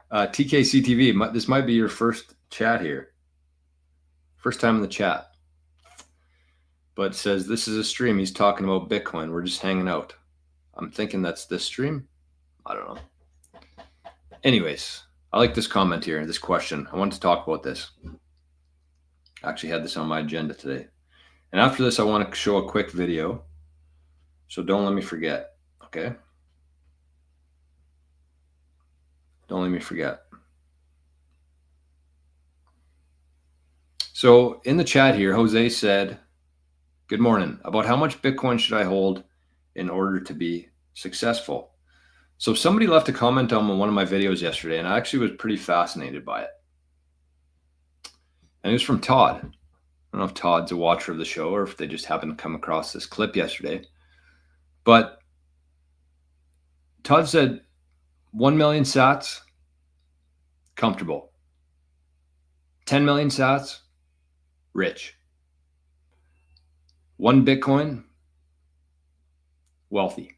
TKCTV, this might be your first chat here. First time in the chat. But it says this is a stream. He's talking about Bitcoin. We're just hanging out. I'm thinking that's this stream. I don't know. Anyways, I like this comment here, this question. I wanted to talk about this. I actually had this on my agenda today. And after this, I want to show a quick video. So don't let me forget, okay? Don't let me forget. So in the chat here, Jose said, good morning, about how much Bitcoin should I hold in order to be successful? So somebody left a comment on one of my videos yesterday, and I actually was pretty fascinated by it. And it was from Todd. I don't know if Todd's a watcher of the show or if they just happened to come across this clip yesterday. But Todd said 1 million sats, comfortable. 10 million sats, rich. 1 Bitcoin, wealthy.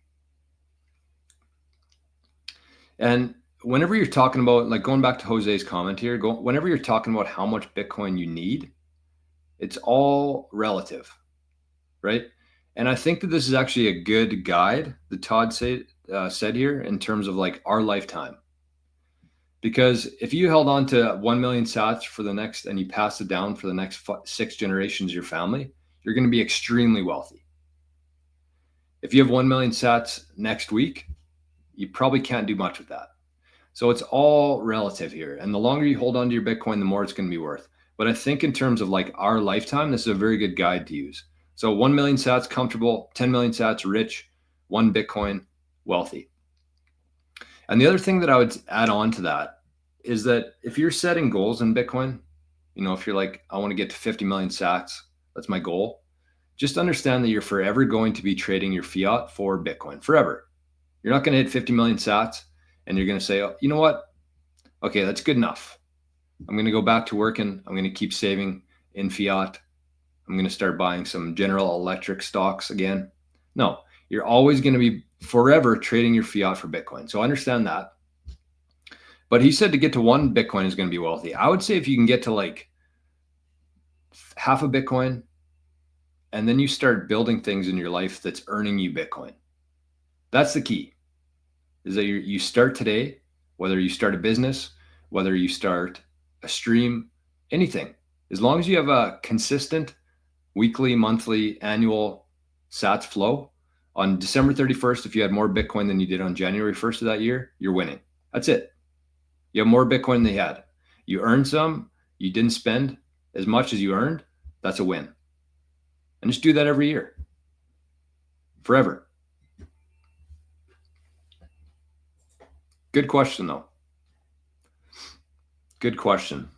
And whenever you're talking about, like going back to Jose's comment here, whenever you're talking about how much Bitcoin you need, it's all relative, right? And I think that this is actually a good guide that Todd said here in terms of like our lifetime. Because if you held on to 1 million sats for the next, and you pass it down for the next 6 generations of your family, you're going to be extremely wealthy. If you have 1 million sats next week, you probably can't do much with that. So it's all relative here. And the longer you hold on to your Bitcoin, the more it's going to be worth. But I think in terms of like our lifetime, this is a very good guide to use. So 1 million sats, comfortable. 10 million sats, rich. 1 Bitcoin, wealthy. And the other thing that I would add on to that is that if you're setting goals in Bitcoin, you know, if you're like, I want to get to 50 million sats, that's my goal. Just understand that you're forever going to be trading your fiat for Bitcoin, forever. You're not going to hit 50 million sats and you're going to say, oh, you know what? Okay, that's good enough. I'm going to go back to working. I'm going to keep saving in fiat. I'm going to start buying some General Electric stocks again. No, you're always going to be forever trading your fiat for Bitcoin. So I understand that. But he said to get to 1 Bitcoin is going to be wealthy. I would say if you can get to like half a Bitcoin, and then you start building things in your life that's earning you Bitcoin. That's the key, is that you start today, whether you start a business, whether you start a stream, anything. As long as you have a consistent weekly, monthly, annual sats flow, on December 31st, if you had more Bitcoin than you did on January 1st of that year, you're winning. That's it. You have more Bitcoin than they had. You earned some, you didn't spend as much as you earned, that's a win. And just do that every year, forever. Good question, though. Good question.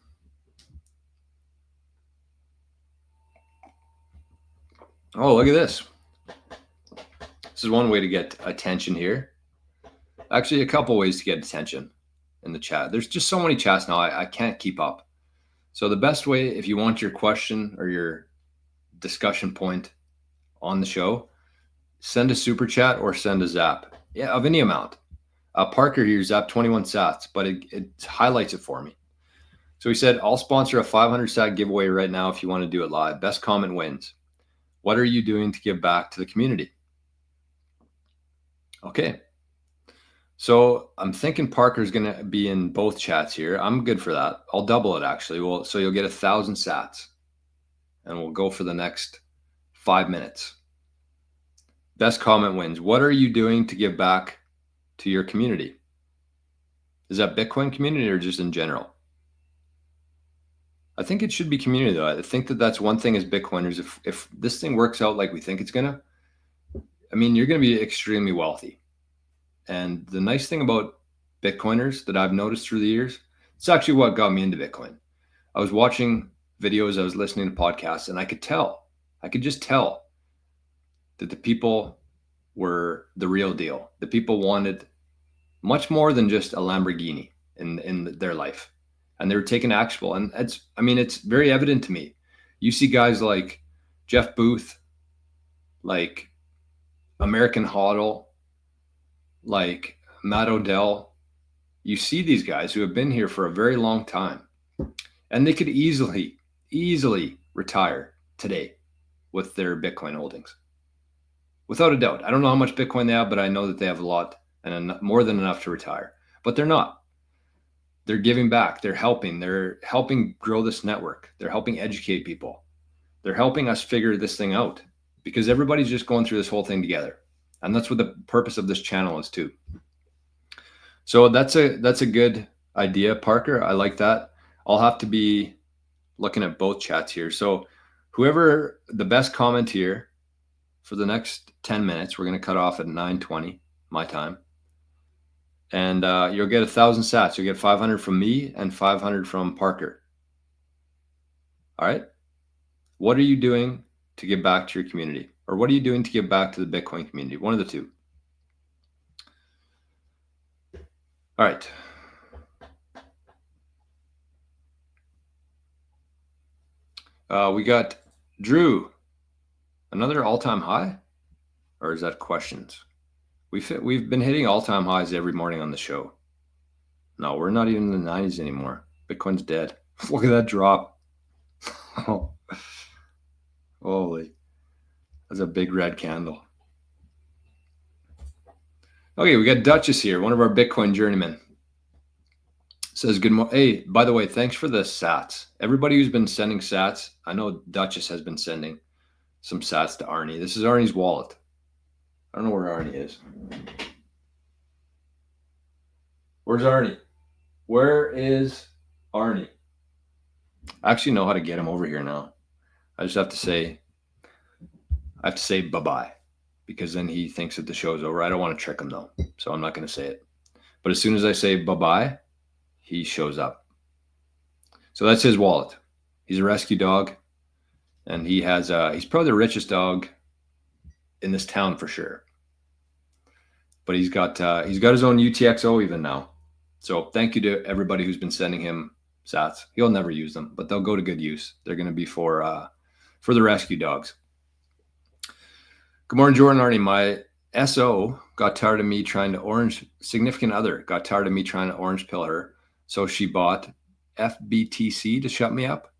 Oh, look at this. This is one way to get attention here. Actually, a couple ways to get attention in the chat. There's just so many chats now, I can't keep up. So the best way, if you want your question or your discussion point on the show, send a super chat or send a zap. Yeah, of any amount. Parker here zapped 21 sats, but it highlights it for me. So he said, I'll sponsor a 500 sat giveaway right now if you want to do it live. Best comment wins. What are you doing to give back to the community? Okay. So I'm thinking Parker's going to be in both chats here. I'm good for that. I'll double it actually. Well, so you'll get 1,000 sats and we'll go for the next 5 minutes. Best comment wins. What are you doing to give back to your community? Is that Bitcoin community or just in general? I think it should be community though. I think that that's one thing as Bitcoiners. If this thing works out like we think it's gonna, I mean, you're gonna be extremely wealthy. And the nice thing about Bitcoiners that I've noticed through the years, it's actually what got me into Bitcoin. I was watching videos, I was listening to podcasts, and I could just tell that the people were the real deal. The people wanted much more than just a Lamborghini in their life. And they were taking actionable. And it's very evident to me. You see guys like Jeff Booth, like American Hoddle, like Matt Odell. You see these guys who have been here for a very long time, and they could easily retire today with their Bitcoin holdings. Without a doubt. I don't know how much Bitcoin they have, but I know that they have a lot and more than enough to retire. But they're not. They're giving back. They're helping. They're helping grow this network. They're helping educate people. They're helping us figure this thing out because everybody's just going through this whole thing together. And that's what the purpose of this channel is too. So that's a good idea, Parker. I like that. I'll have to be looking at both chats here. So whoever the best comment here for the next 10 minutes, we're going to cut off at 9:20 my time. And you'll get 1,000 sats. You'll get 500 from me and 500 from Parker. All right. What are you doing to give back to your community? Or what are you doing to give back to the Bitcoin community? One of the two. All right. We got Drew. Another all-time high? Or is that questions? We've been hitting all-time highs every morning on the show. No, we're not even in the 90s anymore. Bitcoin's dead. Look at that drop. Oh, holy. That's a big red candle. Okay, we got Duchess here, one of our Bitcoin journeymen. Says good morning. Hey, by the way, thanks for the sats. Everybody who's been sending sats, I know Duchess has been sending some sats to Arnie. This is Arnie's wallet. I don't know where Arnie is. Where's Arnie? Where is Arnie? I actually know how to get him over here now. I just have to say, bye-bye because then he thinks that the show's over. I don't want to trick him though, so I'm not going to say it. But as soon as I say bye-bye, he shows up. So that's his wallet. He's a rescue dog, and he has he's probably the richest dog in this town for sure. But he's got his own UTXO even now. So thank you to everybody who's been sending him sats. He'll never use them, but they'll go to good use. They're going to be for the rescue dogs. Good morning, Jordan, Arnie. My SO got tired of me trying to significant other got tired of me trying to orange pill her. So she bought FBTC to shut me up.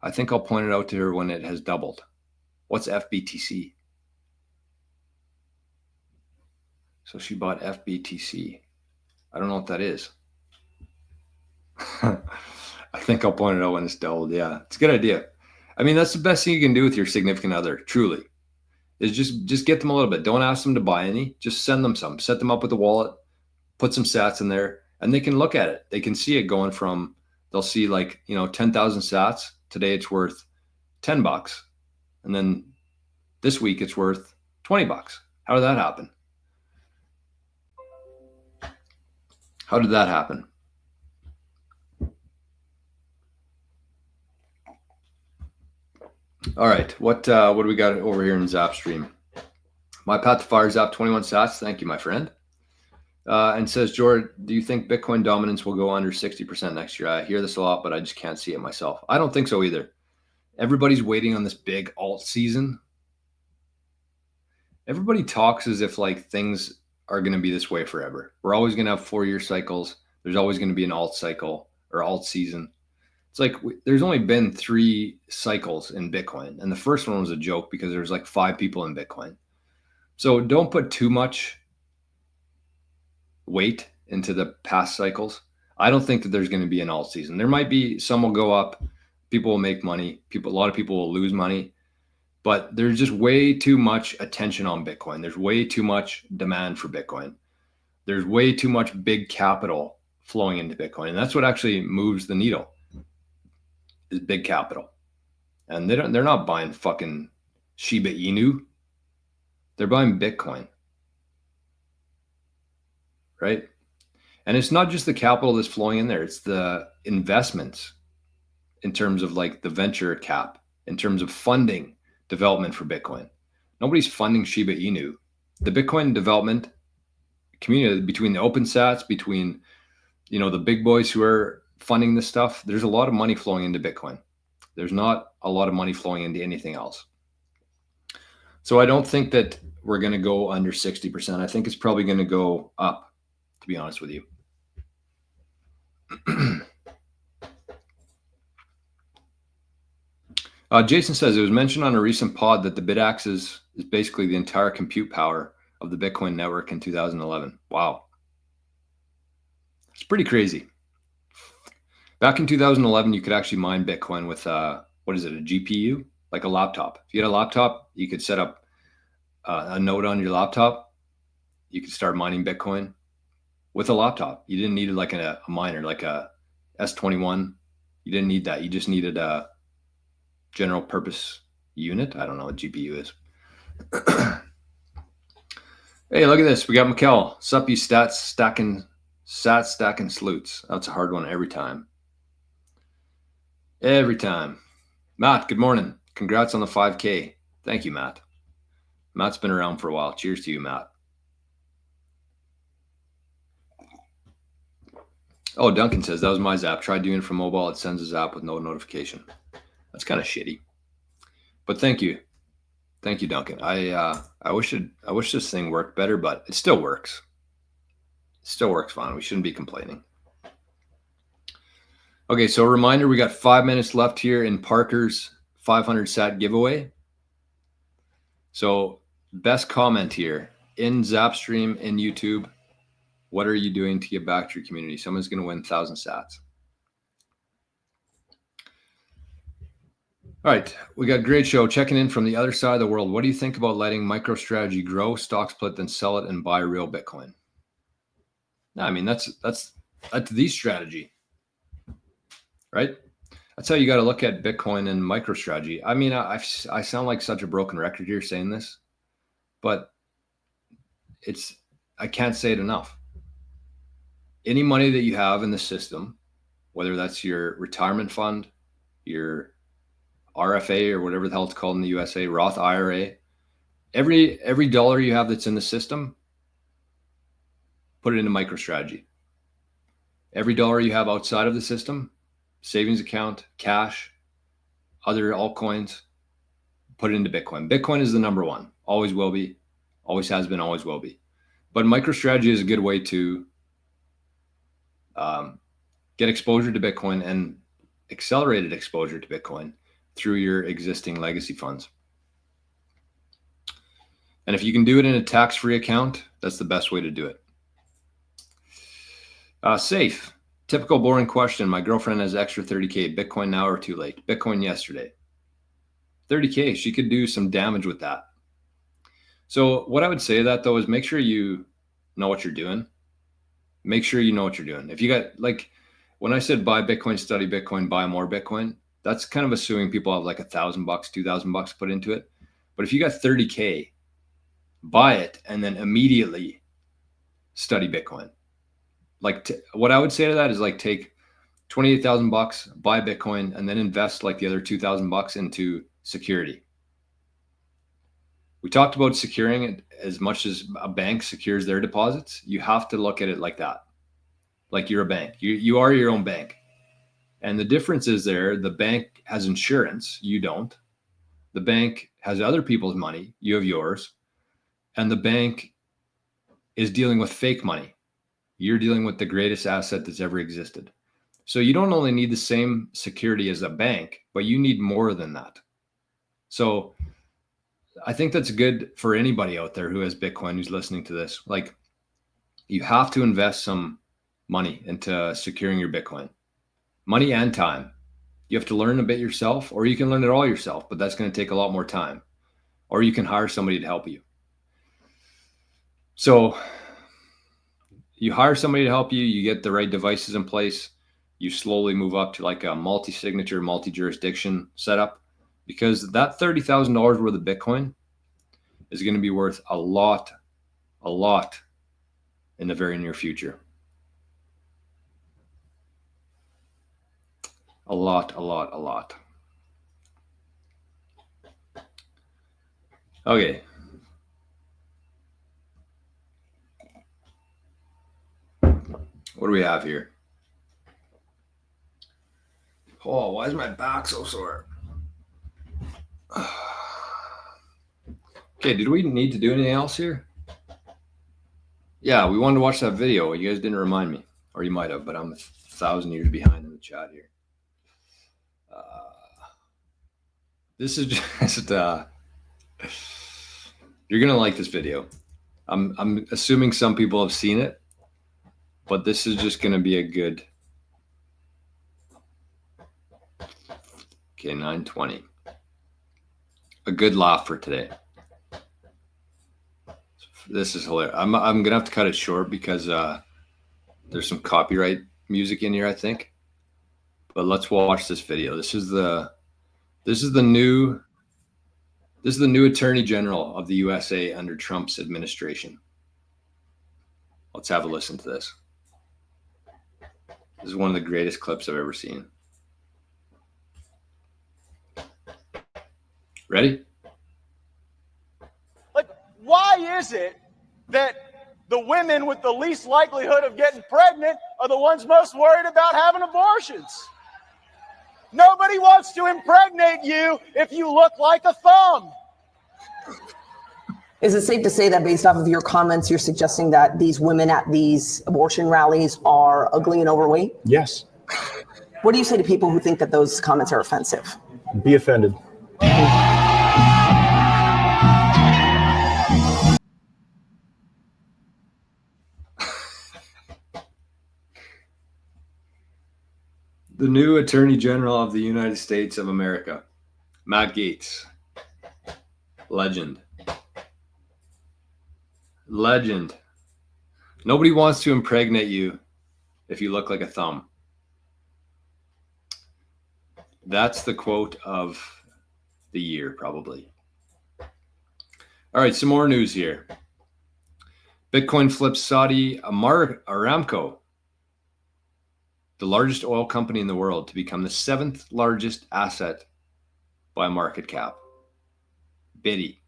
I think I'll point it out to her when it has doubled. What's FBTC? So she bought FBTC. I don't know what that is. I think I'll point it out when it's doubled. Yeah, it's a good idea. I mean, that's the best thing you can do with your significant other, truly, is just get them a little bit. Don't ask them to buy any. Just send them some. Set them up with a wallet. Put some sats in there, and they can look at it. They can see it going from, they'll see like, 10,000 sats. Today it's worth $10. And then this week it's worth $20. How did that happen? How did that happen? All right, what do we got over here in Zap stream? My Path to Fire Zap 21 sats. Thank you, my friend. And says, George, do you think Bitcoin dominance will go under 60% next year? I hear this a lot, but I just can't see it myself. I don't think so either. Everybody's waiting on this big alt season. Everybody talks as if like things are going to be this way forever. We're always going to have 4-year cycles. There's always going to be an alt cycle or alt season. It's like there's only been 3 cycles in Bitcoin. And the first one was a joke because there's like 5 people in Bitcoin. So don't put too much weight into the past cycles. I don't think that there's going to be an alt season. There might be, some will go up, people will make money, a lot of people will lose money, but there's just way too much attention on Bitcoin. There's way too much demand for Bitcoin. There's way too much big capital flowing into Bitcoin. And that's what actually moves the needle, is big capital. And they're not buying fucking Shiba Inu. They're buying Bitcoin. Right? And it's not just the capital that's flowing in there. It's the investments in terms of like the venture cap, in terms of funding development for Bitcoin. Nobody's funding Shiba Inu. The Bitcoin development community, between the open sats, between, the big boys who are funding this stuff, there's a lot of money flowing into Bitcoin. There's not a lot of money flowing into anything else. So I don't think that we're going to go under 60%. I think it's probably going to go up, to be honest with you. Jason says it was mentioned on a recent pod that the bit axis is basically the entire compute power of the Bitcoin network in 2011. Wow. It's pretty crazy. Back in 2011, you could actually mine Bitcoin with, what is it, a GPU? Like a laptop. If you had a laptop, you could set up a node on your laptop. You could start mining Bitcoin with a laptop. You didn't need like a miner, like a S21. You didn't need that. You just needed a general purpose unit. I don't know what GPU is. Hey, look at this. We got Mikkel. Sup, you stats stacking sleuts. That's a hard one every time. Every time. Matt, good morning. Congrats on the 5K. Thank you, Matt. Matt's been around for a while. Cheers to you, Matt. Oh, Duncan says, that was my Zap. Tried doing it from mobile. It sends a Zap with no notification. That's kind of shitty. But thank you. Thank you, Duncan. I wish this thing worked better, but it still works. It still works fine. We shouldn't be complaining. Okay, so a reminder, we got 5 minutes left here in Parker's 500 sat giveaway. So best comment here in Zapstream, in YouTube, what are you doing to give back to your community? Someone's going to win 1,000 sats. All right, we got a great show. Checking in from the other side of the world. What do you think about letting MicroStrategy grow, stock split, then sell it and buy real Bitcoin? I mean, that's the strategy, right? That's how you got to look at Bitcoin and MicroStrategy. I mean, I sound like such a broken record here saying this, but I can't say it enough. Any money that you have in the system, whether that's your retirement fund, your RFA or whatever the hell it's called in the USA, Roth IRA, every dollar you have that's in the system, put it into MicroStrategy. Every dollar you have outside of the system, savings account, cash, other altcoins, put it into Bitcoin. Bitcoin is the number one, always will be, always has been, always will be. But MicroStrategy is a good way to get exposure to Bitcoin and accelerated exposure to Bitcoin through your existing legacy funds. And if you can do it in a tax-free account, that's the best way to do it. Safe. Typical boring question. My girlfriend has extra 30K. Bitcoin now or too late? Bitcoin yesterday. 30K. She could do some damage with that. So what I would say to that, though, is make sure you know what you're doing. Make sure you know what you're doing. If you got, like, when I said buy Bitcoin, study Bitcoin, buy more Bitcoin, that's kind of assuming people have like $1,000, $2,000 put into it. But if you got 30K, buy it and then immediately study Bitcoin. Like what I would say to that is like take $28,000, buy Bitcoin, and then invest like the other $2,000 into security. We talked about securing it as much as a bank secures their deposits. You have to look at it like that. Like you're a bank. You are your own bank. And the difference is there, the bank has insurance, you don't. The bank has other people's money, you have yours. And the bank is dealing with fake money. You're dealing with the greatest asset that's ever existed. So you don't only need the same security as a bank, but you need more than that. So I think that's good for anybody out there who has Bitcoin, who's listening to this. Like, you have to invest some money into securing your Bitcoin. Money and time. You have to learn a bit yourself, or you can learn it all yourself, but that's going to take a lot more time. Or you can hire somebody to help you. So you hire somebody to help you, you get the right devices in place, you slowly move up to like a multi-signature, multi-jurisdiction setup, because that $30,000 worth of Bitcoin is going to be worth a lot in the very near future. A lot. Okay. What do we have here? Oh, why is my back so sore? Okay, did we need to do anything else here? Yeah, we wanted to watch that video. You guys didn't remind me, or you might have, but I'm 1,000 years behind in the chat here. This is just you're gonna like this video. I'm assuming some people have seen it, but this is just gonna be a good. Okay, 9:20. A good laugh for today. This is hilarious. I'm gonna have to cut it short because there's some copyright music in here, I think. But let's watch this video. This is the new Attorney General of the USA under Trump's administration. Let's have a listen to this. This is one of the greatest clips I've ever seen. Ready? Like, why is it that the women with the least likelihood of getting pregnant are the ones most worried about having abortions? Nobody wants to impregnate you if you look like a thumb. Is it safe to say that based off of your comments, you're suggesting that these women at these abortion rallies are ugly and overweight? Yes. What do you say to people who think that those comments are offensive? Be offended. The new Attorney General of the United States of America, Matt Gaetz. Legend. Legend. Nobody wants to impregnate you if you look like a thumb. That's the quote of the year, probably. All right, some more news here. Bitcoin flips Saudi Aramco, the largest oil company in the world, to become the 7th largest asset by market cap. Biddy.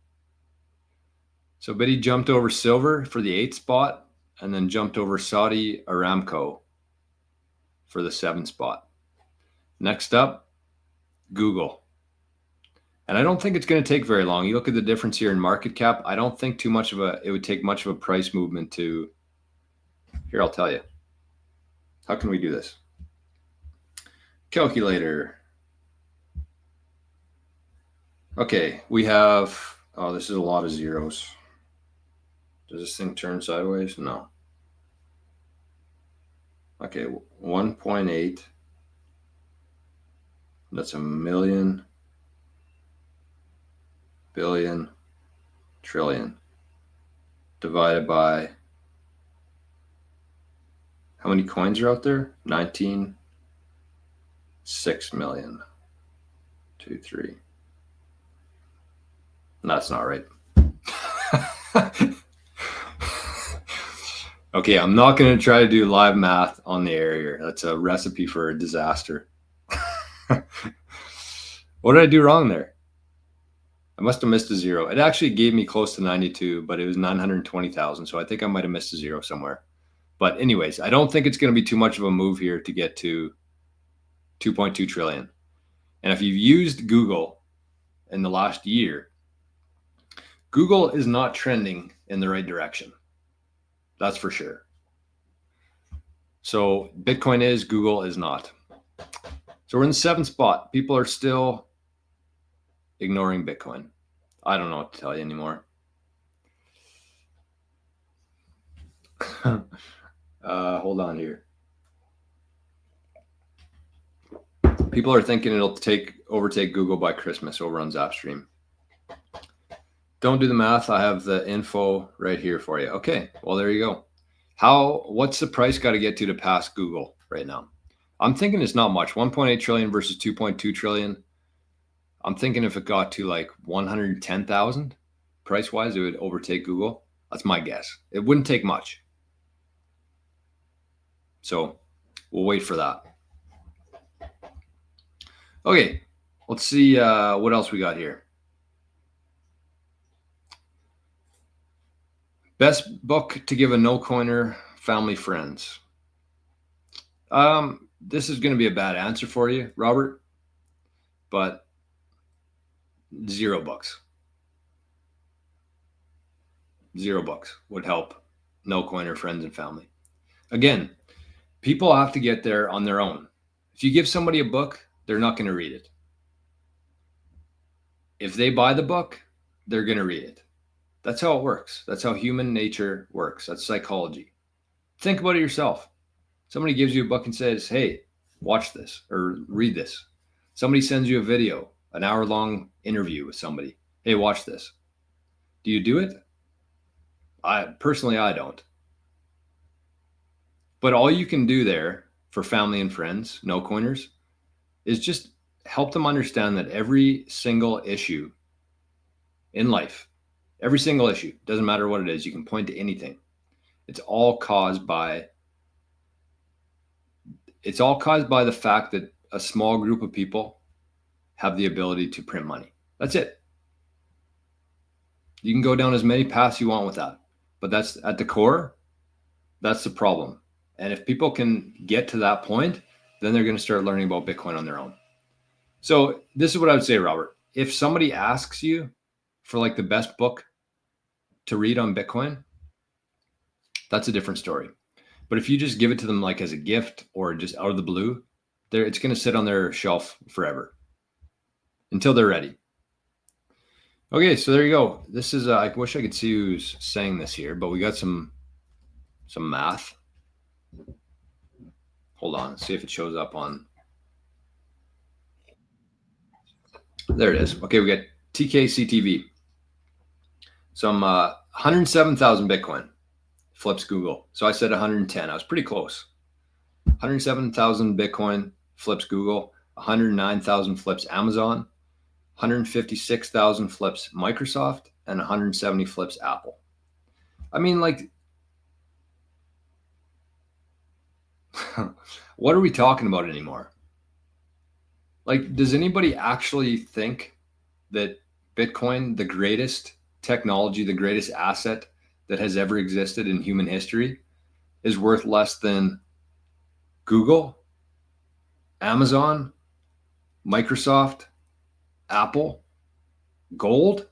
So Biddy jumped over silver for the 8th spot and then jumped over Saudi Aramco for the 7th spot. Next up, Google. And I don't think it's going to take very long. You look at the difference here in market cap. I don't think it would take much of a price movement to, here, I'll tell you. How can we do this? Calculator. Okay, we have, oh, this is a lot of zeros. Does this thing turn sideways? No. Okay, 1.8. That's a million, billion, trillion. Divided by, how many coins are out there? 19.6 million. 2, 3. That's not right. Okay, I'm not going to try to do live math on the air here. That's a recipe for a disaster. What did I do wrong there? I must have missed a zero. It actually gave me close to 92, but it was 920,000. So I think I might have missed a zero somewhere. But anyways, I don't think it's going to be too much of a move here to get to 2.2 trillion. And if you've used Google in the last year, Google is not trending in the right direction. That's for sure. So Bitcoin is, Google is not. So we're in the 7th spot. People are still ignoring Bitcoin. I don't know what to tell you anymore. Hold on here. People are thinking it'll overtake Google by Christmas over on Zapstream. Don't do the math. I have the info right here for you. Okay, well, there you go. What's the price got to get to pass Google right now? I'm thinking it's not much. 1.8 trillion versus 2.2 trillion. I'm thinking if it got to like 110,000 price wise, it would overtake Google. That's my guess. It wouldn't take much. So we'll wait for that. Okay, let's see what else we got here. Best book to give a no-coiner family friends. This is going to be a bad answer for you, Robert, but $0. $0 would help no coiner friends and family. Again, people have to get there on their own. If you give somebody a book, they're not going to read it. If they buy the book, they're going to read it. That's how it works. That's how human nature works. That's psychology. Think about it yourself. Somebody gives you a book and says, hey, watch this or read this. Somebody sends you a video, an hour-long interview with somebody. Hey, watch this. Do you do it? I don't. But all you can do there for family and friends, no coiners, is just help them understand that every single issue in life, every single issue, doesn't matter what it is, you can point to anything. It's all caused by the fact that a small group of people have the ability to print money. That's it. You can go down as many paths you want with that, but that's at the core, that's the problem. And if people can get to that point, then they're going to start learning about Bitcoin on their own. So this is what I would say, Robert. If somebody asks you for like the best book to read on Bitcoin, that's a different story. But if you just give it to them like as a gift or just out of the blue, it's going to sit on their shelf forever until they're ready. Okay, so there you go. This is, I wish I could see who's saying this here, but we got some math. Hold on, let's see if it shows up on. There it is. Okay, we got TKCTV. Some 107,000 Bitcoin flips Google. So I said 110. I was pretty close. 107,000 Bitcoin flips Google. 109,000 flips Amazon. 156,000 flips Microsoft. And 170 flips Apple. I mean, like, what are we talking about anymore? Like, does anybody actually think that Bitcoin, the greatest technology, the greatest asset that has ever existed in human history, is worth less than Google, Amazon, Microsoft, Apple, gold?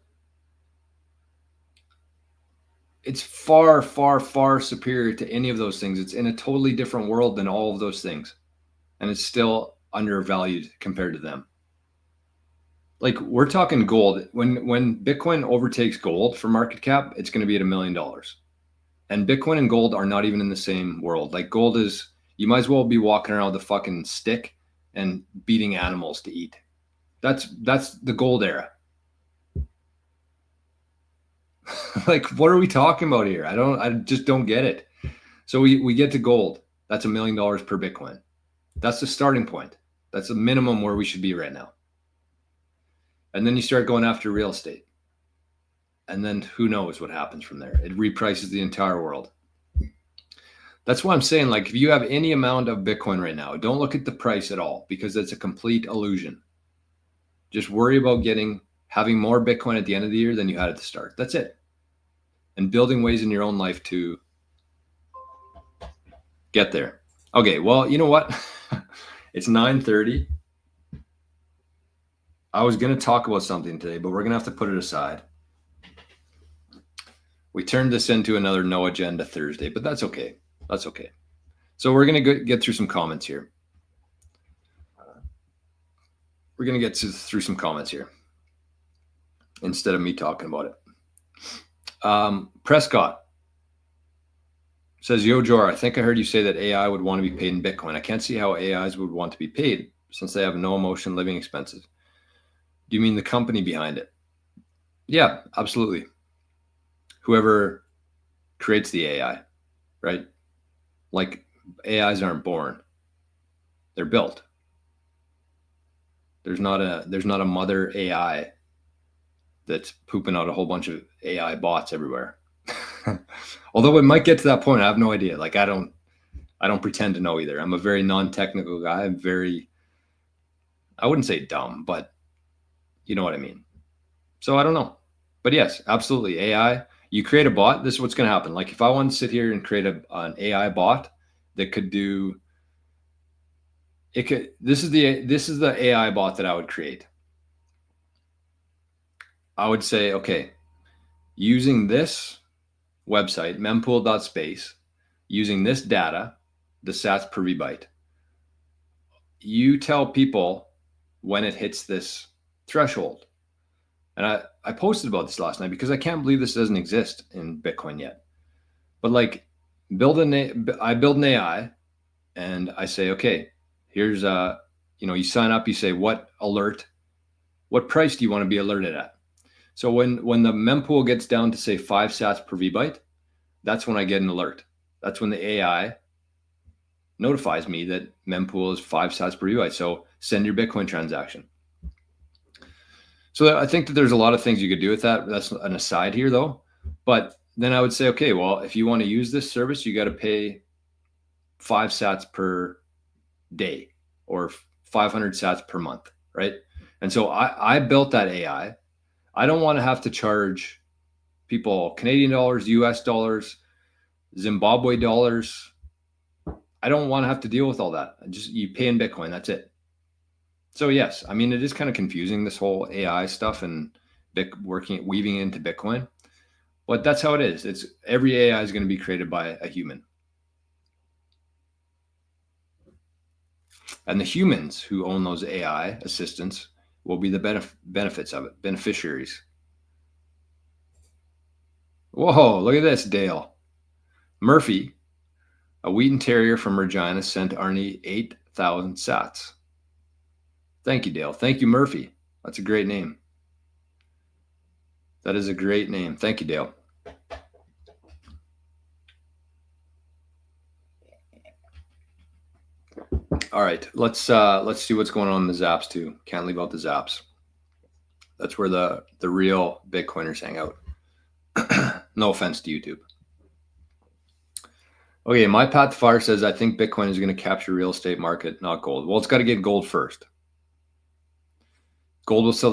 It's far, far, far superior to any of those things. It's in a totally different world than all of those things. And it's still undervalued compared to them. Like, we're talking gold. When Bitcoin overtakes gold for market cap, it's going to be at $1 million. And Bitcoin and gold are not even in the same world. Like, gold is, you might as well be walking around with a fucking stick and beating animals to eat. That's the gold era. Like, what are we talking about here? I just don't get it. So we get to gold. That's $1 million per Bitcoin. That's the starting point. That's the minimum where we should be right now. And then you start going after real estate. And then who knows what happens from there. It reprices the entire world. That's why I'm saying, like, if you have any amount of Bitcoin right now, don't look at the price at all, because it's a complete illusion. Just worry about having more Bitcoin at the end of the year than you had at the start. That's it. And building ways in your own life to get there. Okay, well, you know what? It's 9:30. I was going to talk about something today, but we're going to have to put it aside. We turned this into another no agenda Thursday, but that's okay. That's okay. So we're going to get through some comments here. We're going to get through some comments here instead of me talking about it. Prescott says, Yo, Jor, I think I heard you say that AI would want to be paid in Bitcoin. I can't see how AIs would want to be paid since they have no emotion living expenses. Do you mean the company behind it? Yeah, absolutely. Whoever creates the AI, right? Like, AIs aren't born. They're built. There's not a mother AI that's pooping out a whole bunch of AI bots everywhere. Although it might get to that point, I have no idea. Like, I don't pretend to know either. I'm a very non-technical guy. I wouldn't say dumb, but you know what I mean. So I don't know. But yes, absolutely. AI, you create a bot, this is what's going to happen. Like, if I want to sit here and create an AI bot that could do, this is the AI bot that I would create. I would say, okay, using this website, mempool.space, using this data, the sats per vbyte, you tell people when it hits this threshold. And I posted about this last night because I can't believe this doesn't exist in Bitcoin yet. But like I build an AI and I say, okay, here's you sign up, you say what price do you want to be alerted at? So when the mempool gets down to say 5 sats per vbyte, that's when I get an alert. That's when the AI notifies me that mempool is 5 sats per vbyte. So send your Bitcoin transaction. So I think that there's a lot of things you could do with that. That's an aside here though. But then I would say, okay, well, if you want to use this service, you got to pay 5 sats per day or 500 sats per month, right? And so I built that AI. I don't want to have to charge people Canadian dollars, US dollars, Zimbabwe dollars. I don't want to have to deal with all that. You pay in Bitcoin, that's it. So yes, I mean, it is kind of confusing, this whole AI stuff and weaving into Bitcoin, but that's how it is. Every AI is going to be created by a human. And the humans who own those AI assistants will be the benefits of it, beneficiaries. Whoa, look at this, Dale. Murphy, a Wheaton Terrier from Regina, sent Arnie 8,000 sats. Thank you, Dale. Thank you, Murphy. That's a great name. That is a great name. Thank you, Dale. All right, let's see what's going on in the Zaps too. Can't leave out the Zaps. That's where the real Bitcoiners hang out. No offense to YouTube. Okay, my path to fire says I think Bitcoin is going to capture real estate market, not gold. Well, it's got to get gold first. Gold will stay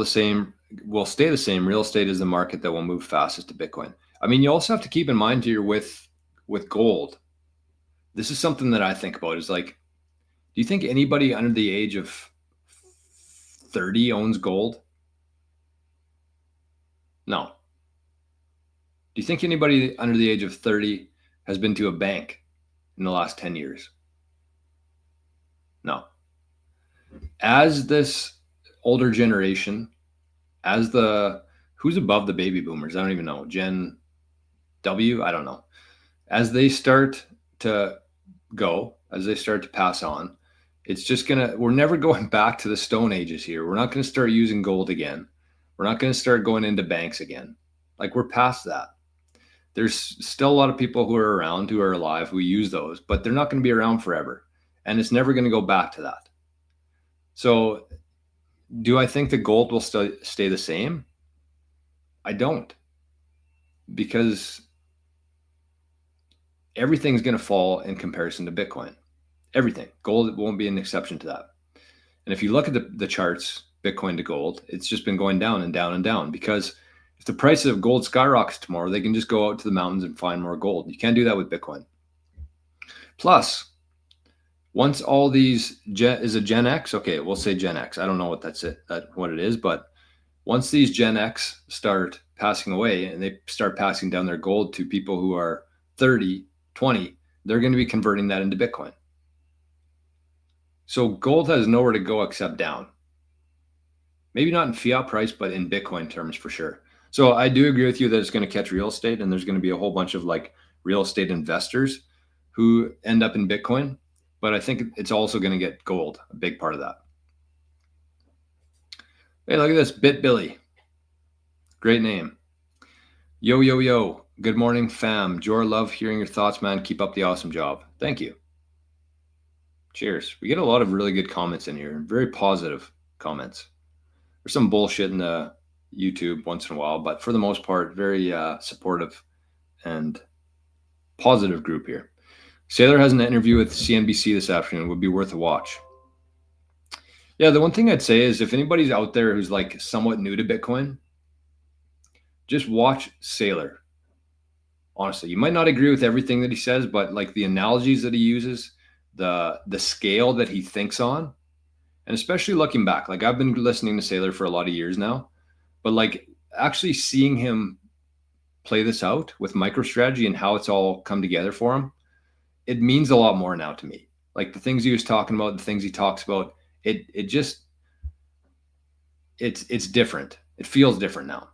the same. Real estate is the market that will move fastest to Bitcoin. I mean, you also have to keep in mind here with gold. This is something that I think about is like, do you think anybody under the age of 30 owns gold? No. Do you think anybody under the age of 30 has been to a bank in the last 10 years? No. As this older generation, who's above the baby boomers? I don't even know. Gen W? I don't know. As they start to go, as they start to pass on, we're never going back to the Stone Ages here. We're not going to start using gold again. We're not going to start going into banks again. Like, we're past that. There's still a lot of people who are around, who are alive, who use those, but they're not going to be around forever. And it's never going to go back to that. So do I think the gold will stay the same? I don't. Because everything's going to fall in comparison to Bitcoin. Everything. Gold won't be an exception to that. And if you look at the charts, Bitcoin to gold, it's just been going down and down and down, because if the price of gold skyrockets tomorrow, they can just go out to the mountains and find more gold. You can't do that with Bitcoin. Plus, once all these is a Gen X, okay, we'll say Gen X. I don't know what what it is, but once these Gen X start passing away and they start passing down their gold to people who are 30, 20, they're going to be converting that into Bitcoin. So gold has nowhere to go except down. Maybe not in fiat price, but in Bitcoin terms for sure. So I do agree with you that it's going to catch real estate, and there's going to be a whole bunch of like real estate investors who end up in Bitcoin. But I think it's also going to get gold, a big part of that. Hey, look at this, Bit Billy. Great name. Yo, yo, yo. Good morning, fam. Jor, love hearing your thoughts, man. Keep up the awesome job. Thank you. Cheers. We get a lot of really good comments in here, very positive comments. There's some bullshit in the YouTube once in a while, but for the most part, very supportive and positive group here. Sailor has an interview with CNBC this afternoon. Would be worth a watch. Yeah, the one thing I'd say is if anybody's out there who's like somewhat new to Bitcoin, just watch Sailor. Honestly, you might not agree with everything that he says, but like the analogies that he uses, the scale that he thinks on, and especially looking back, like I've been listening to Sailor for a lot of years now, but like actually seeing him play this out with MicroStrategy and how it's all come together for him, it means a lot more now to me. Like the things he was talking about, the things he talks about, it's different. It feels different now.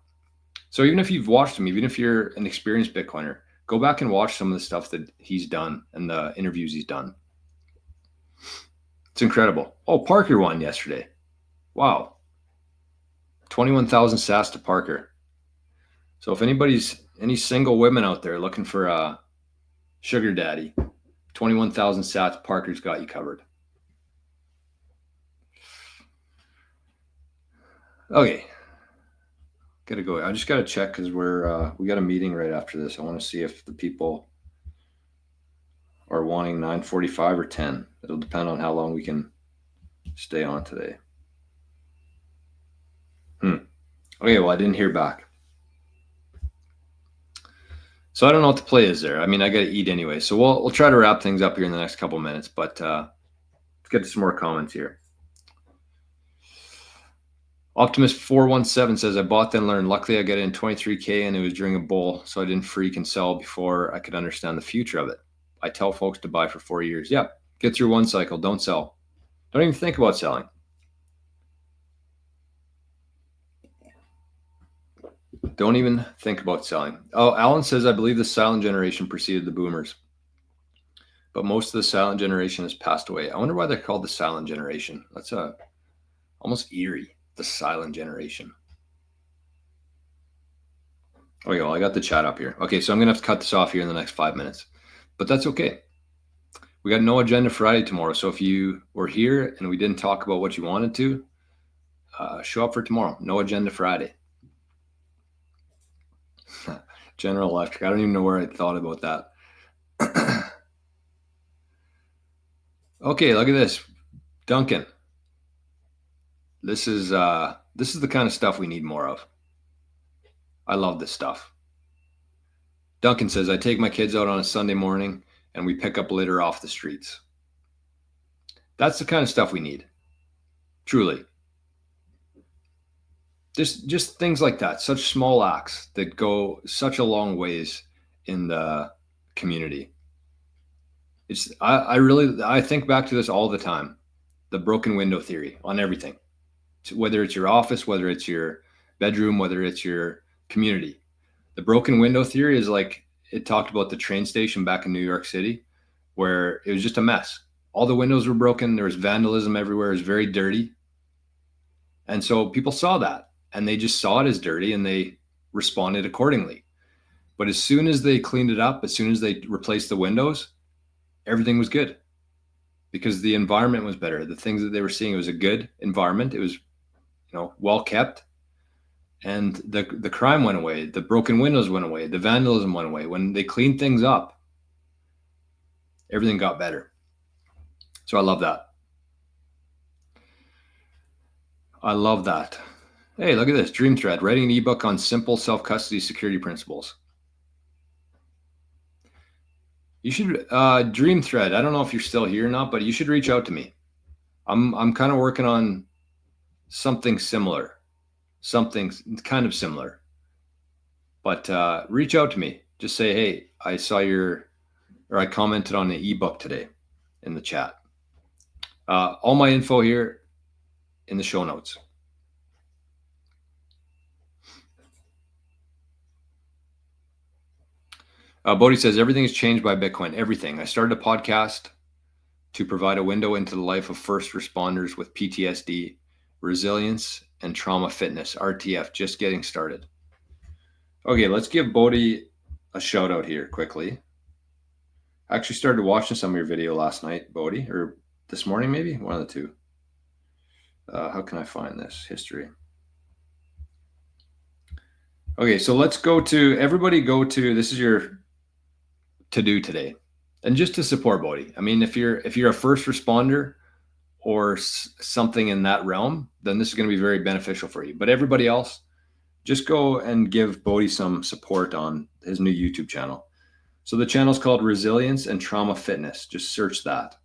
So even if you've watched him, even if you're an experienced Bitcoiner, go back and watch some of the stuff that he's done and the interviews he's done. It's incredible. Oh, Parker won yesterday. Wow. 21,000 sats to Parker. So if any single women out there looking for a sugar daddy, 21,000 sats, Parker's got you covered. Okay. Gotta go. I just gotta check because we got a meeting right after this. I want to see if the people are wanting 9:45 or 10. It'll depend on how long we can stay on today. Okay, well, I didn't hear back. So I don't know what the play is there. I mean, I got to eat anyway. So we'll try to wrap things up here in the next couple minutes, but let's get to some more comments here. Optimist 417 says, I bought then learned. Luckily, I got in 23K and it was during a bull, so I didn't freak and sell before I could understand the future of it. I tell folks to buy for 4 years. Yeah, get through one cycle. Don't sell. Don't even think about selling. Don't even think about selling. Oh, Alan says, I believe the silent generation preceded the boomers, but most of the silent generation has passed away. I wonder why they're called the silent generation. That's almost eerie. The silent generation. Okay, well, I got the chat up here. Okay, so I'm going to have to cut this off here in the next 5 minutes, but that's okay. We got no agenda Friday tomorrow. So if you were here and we didn't talk about what you wanted to, show up for tomorrow. No agenda Friday. General Electric. I don't even know where I thought about that. Okay, look at this. Duncan. This is the kind of stuff we need more of. I love this stuff. Duncan says, I take my kids out on a Sunday morning and we pick up litter off the streets. That's the kind of stuff we need. Truly. Just things like that, such small acts that go such a long ways in the community. I think back to this all the time. The broken window theory on everything. Whether it's your office, whether it's your bedroom, whether it's your community. The broken window theory is like it talked about the train station back in New York City, where it was just a mess. All the windows were broken. There was vandalism everywhere. It was very dirty. And so people saw that and they just saw it as dirty and they responded accordingly. But as soon as they cleaned it up, as soon as they replaced the windows, everything was good because the environment was better. The things that they were seeing, it was a good environment. It was, well kept, and the crime went away. The broken windows went away. The vandalism went away. When they cleaned things up, everything got better. So I love that. I love that. Hey, look at this. Dream Thread, writing an ebook on simple self-custody security principles. You should, Dream Thread, I don't know if you're still here or not, but you should reach out to me. I'm kind of working on something similar, something kind of similar, but reach out to me. Just say, hey, I saw I commented on the ebook today in the chat. All my info here in the show notes. Bodhi says, everything is changed by Bitcoin. Everything. I started a podcast to provide a window into the life of first responders with PTSD, resilience, and trauma fitness, RTF, just getting started. Okay, let's give Bodhi a shout out here quickly. I actually started watching some of your video last night, Bodhi, or this morning maybe, one of the two. How can I find this history? Okay, so let's everybody go to, this is your to-do today. And just to support Bodhi. I mean, if you're a first responder or something in that realm, then this is going to be very beneficial for you. But everybody else, just go and give Bodhi some support on his new YouTube channel. So the channel is called Resilience and Trauma Fitness. Just search that.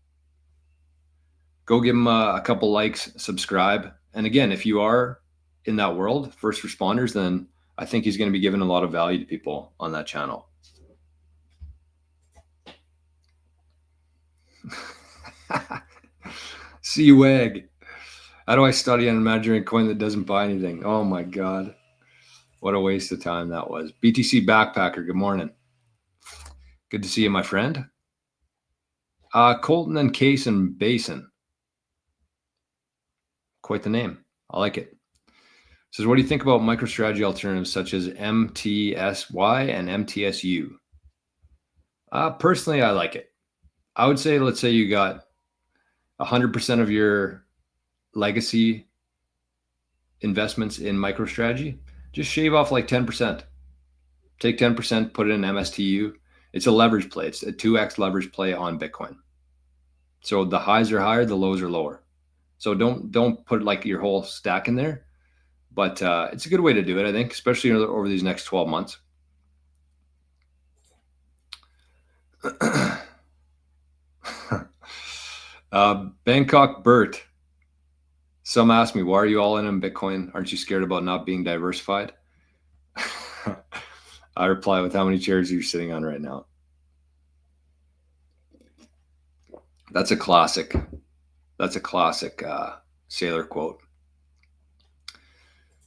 Go give him a couple likes, subscribe. And again, if you are in that world, first responders, then I think he's going to be giving a lot of value to people on that channel. C-Wag. How do I study on an imaginary coin that doesn't buy anything? Oh my God. What a waste of time that was. BTC Backpacker, good morning. Good to see you, my friend. Colton and Case and Basin. Quite the name. I like it. Says, what do you think about MicroStrategy alternatives such as MTSY and MTSU? Personally, I like it. I would say, let's say you got 100% of your legacy investments in MicroStrategy, just shave off like 10%. Take 10%, put it in MSTU. It's a leverage play. It's a 2x leverage play on Bitcoin. So the highs are higher, the lows are lower. So don't put like your whole stack in there, but it's a good way to do it, I think, especially over these next 12 months. Bangkok Bert. Some ask me, why are you all in on Bitcoin? Aren't you scared about not being diversified? I reply with, how many chairs are you sitting on right now? That's a classic. That's a classic sailor quote.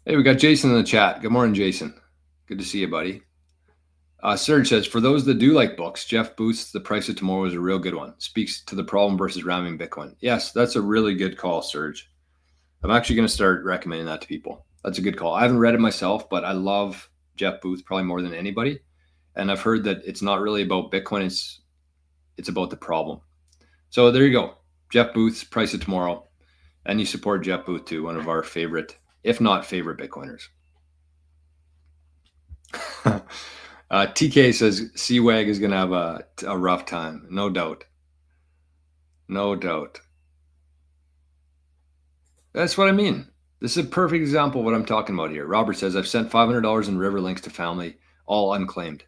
Hey, we got Jason in the chat. Good morning, Jason. Good to see you, buddy. Serge says, for those that do like books, Jeff Booth's The Price of Tomorrow is a real good one. Speaks to the problem versus ramming Bitcoin. Yes, that's a really good call, Serge. I'm actually going to start recommending that to people. That's a good call. I haven't read it myself, but I love Jeff Booth probably more than anybody. And I've heard that it's not really about Bitcoin. It's about the problem. So there you go. Jeff Booth's Price of Tomorrow. And you support Jeff Booth too, one of our favorite, if not favorite Bitcoiners. TK says C-Wag is going to have a rough time. No doubt. No doubt. That's what I mean. This is a perfect example of what I'm talking about here. Robert says, I've sent $500 in River links to family, all unclaimed.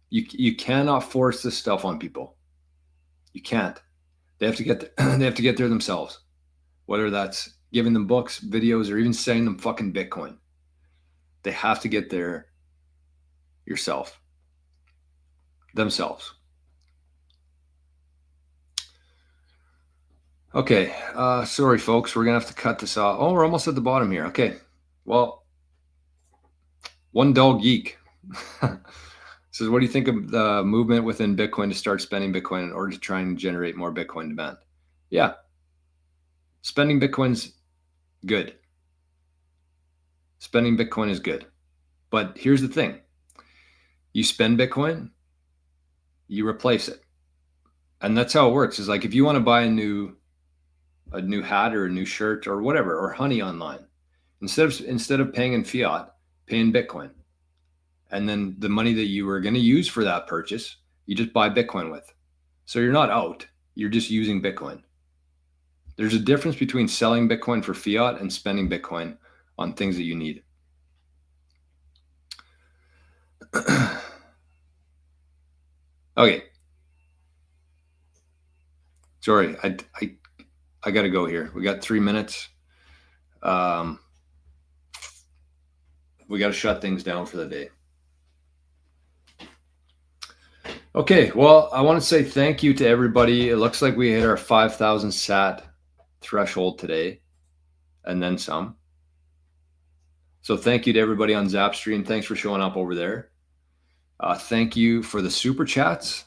You cannot force this stuff on people. You can't. They have to get there, they have to get there themselves. Whether that's giving them books, videos, or even sending them fucking Bitcoin. They have to get there themselves. Okay, sorry folks, we're gonna have to cut this off. Oh, we're almost at the bottom here. Okay, well, One Dull Geek says, what do you think of the movement within Bitcoin to start spending Bitcoin in order to try and generate more Bitcoin demand? Yeah, spending Bitcoin's good. Spending Bitcoin is good. But here's the thing. You spend Bitcoin, you replace it. And that's how it works. Is like if you want to buy a new hat or a new shirt or whatever, or honey online, instead of paying in fiat, pay in Bitcoin. And then the money that you were going to use for that purchase, you just buy Bitcoin with. So you're not out. You're just using Bitcoin. There's a difference between selling Bitcoin for fiat and spending Bitcoin on things that you need. Okay. Sorry, I got to go here. We got 3 minutes. We got to shut things down for the day. Okay, well, I want to say thank you to everybody. It looks like we hit our 5,000 sat threshold today, and then some. So thank you to everybody on Zapstream. Thanks for showing up over there. Thank you for the super chats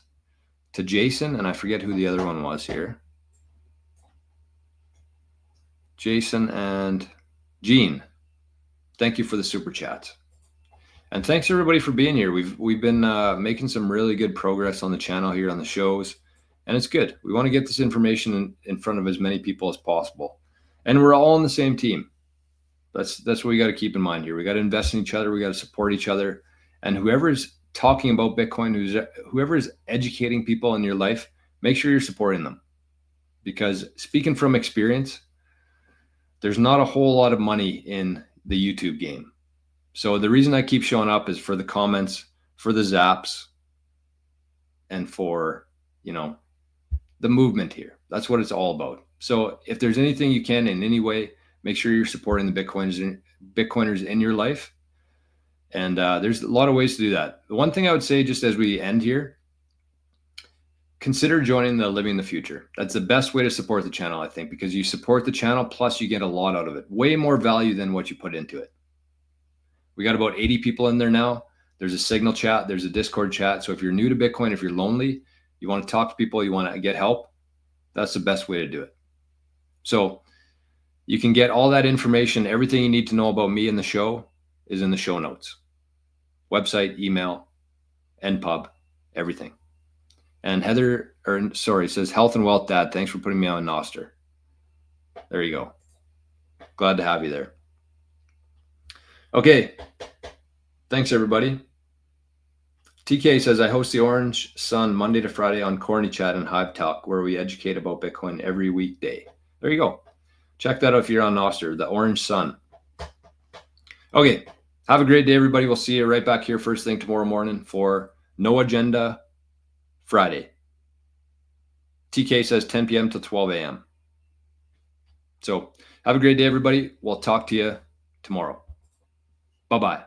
to Jason, and I forget who the other one was here. Jason and Gene. Thank you for the super chats. And thanks everybody for being here. We've been making some really good progress on the channel here on the shows, and it's good. We want to get this information in front of as many people as possible, and we're all on the same team. That's what we got to keep in mind here. We got to invest in each other. We got to support each other, and whoever is talking about Bitcoin, whoever is educating people in your life, make sure you're supporting them, because speaking from experience, there's not a whole lot of money in the YouTube game. So the reason I keep showing up is for the comments, for the zaps, and for, the movement here. That's what it's all about. So if there's anything you can in any way, make sure you're supporting the Bitcoiners in your life. And there's a lot of ways to do that. The one thing I would say, just as we end here, consider joining the Living the Future. That's the best way to support the channel, I think, because you support the channel, plus you get a lot out of it. Way more value than what you put into it. We got about 80 people in there now. There's a Signal chat. There's a Discord chat. So if you're new to Bitcoin, if you're lonely, you want to talk to people, you want to get help, that's the best way to do it. So you can get all that information. Everything you need to know about me and the show is in the show notes. Website, email, NPub, everything. And Heather, says, health and wealth, Dad. Thanks for putting me on NOSTR. There you go. Glad to have you there. Okay. Thanks, everybody. TK says, I host the Orange Sun Monday to Friday on Corny Chat and Hive Talk, where we educate about Bitcoin every weekday. There you go. Check that out if you're on NOSTR, the Orange Sun. Okay. Have a great day, everybody. We'll see you right back here first thing tomorrow morning for No Agenda Friday. TK says 10 p.m. to 12 a.m. So have a great day, everybody. We'll talk to you tomorrow. Bye-bye.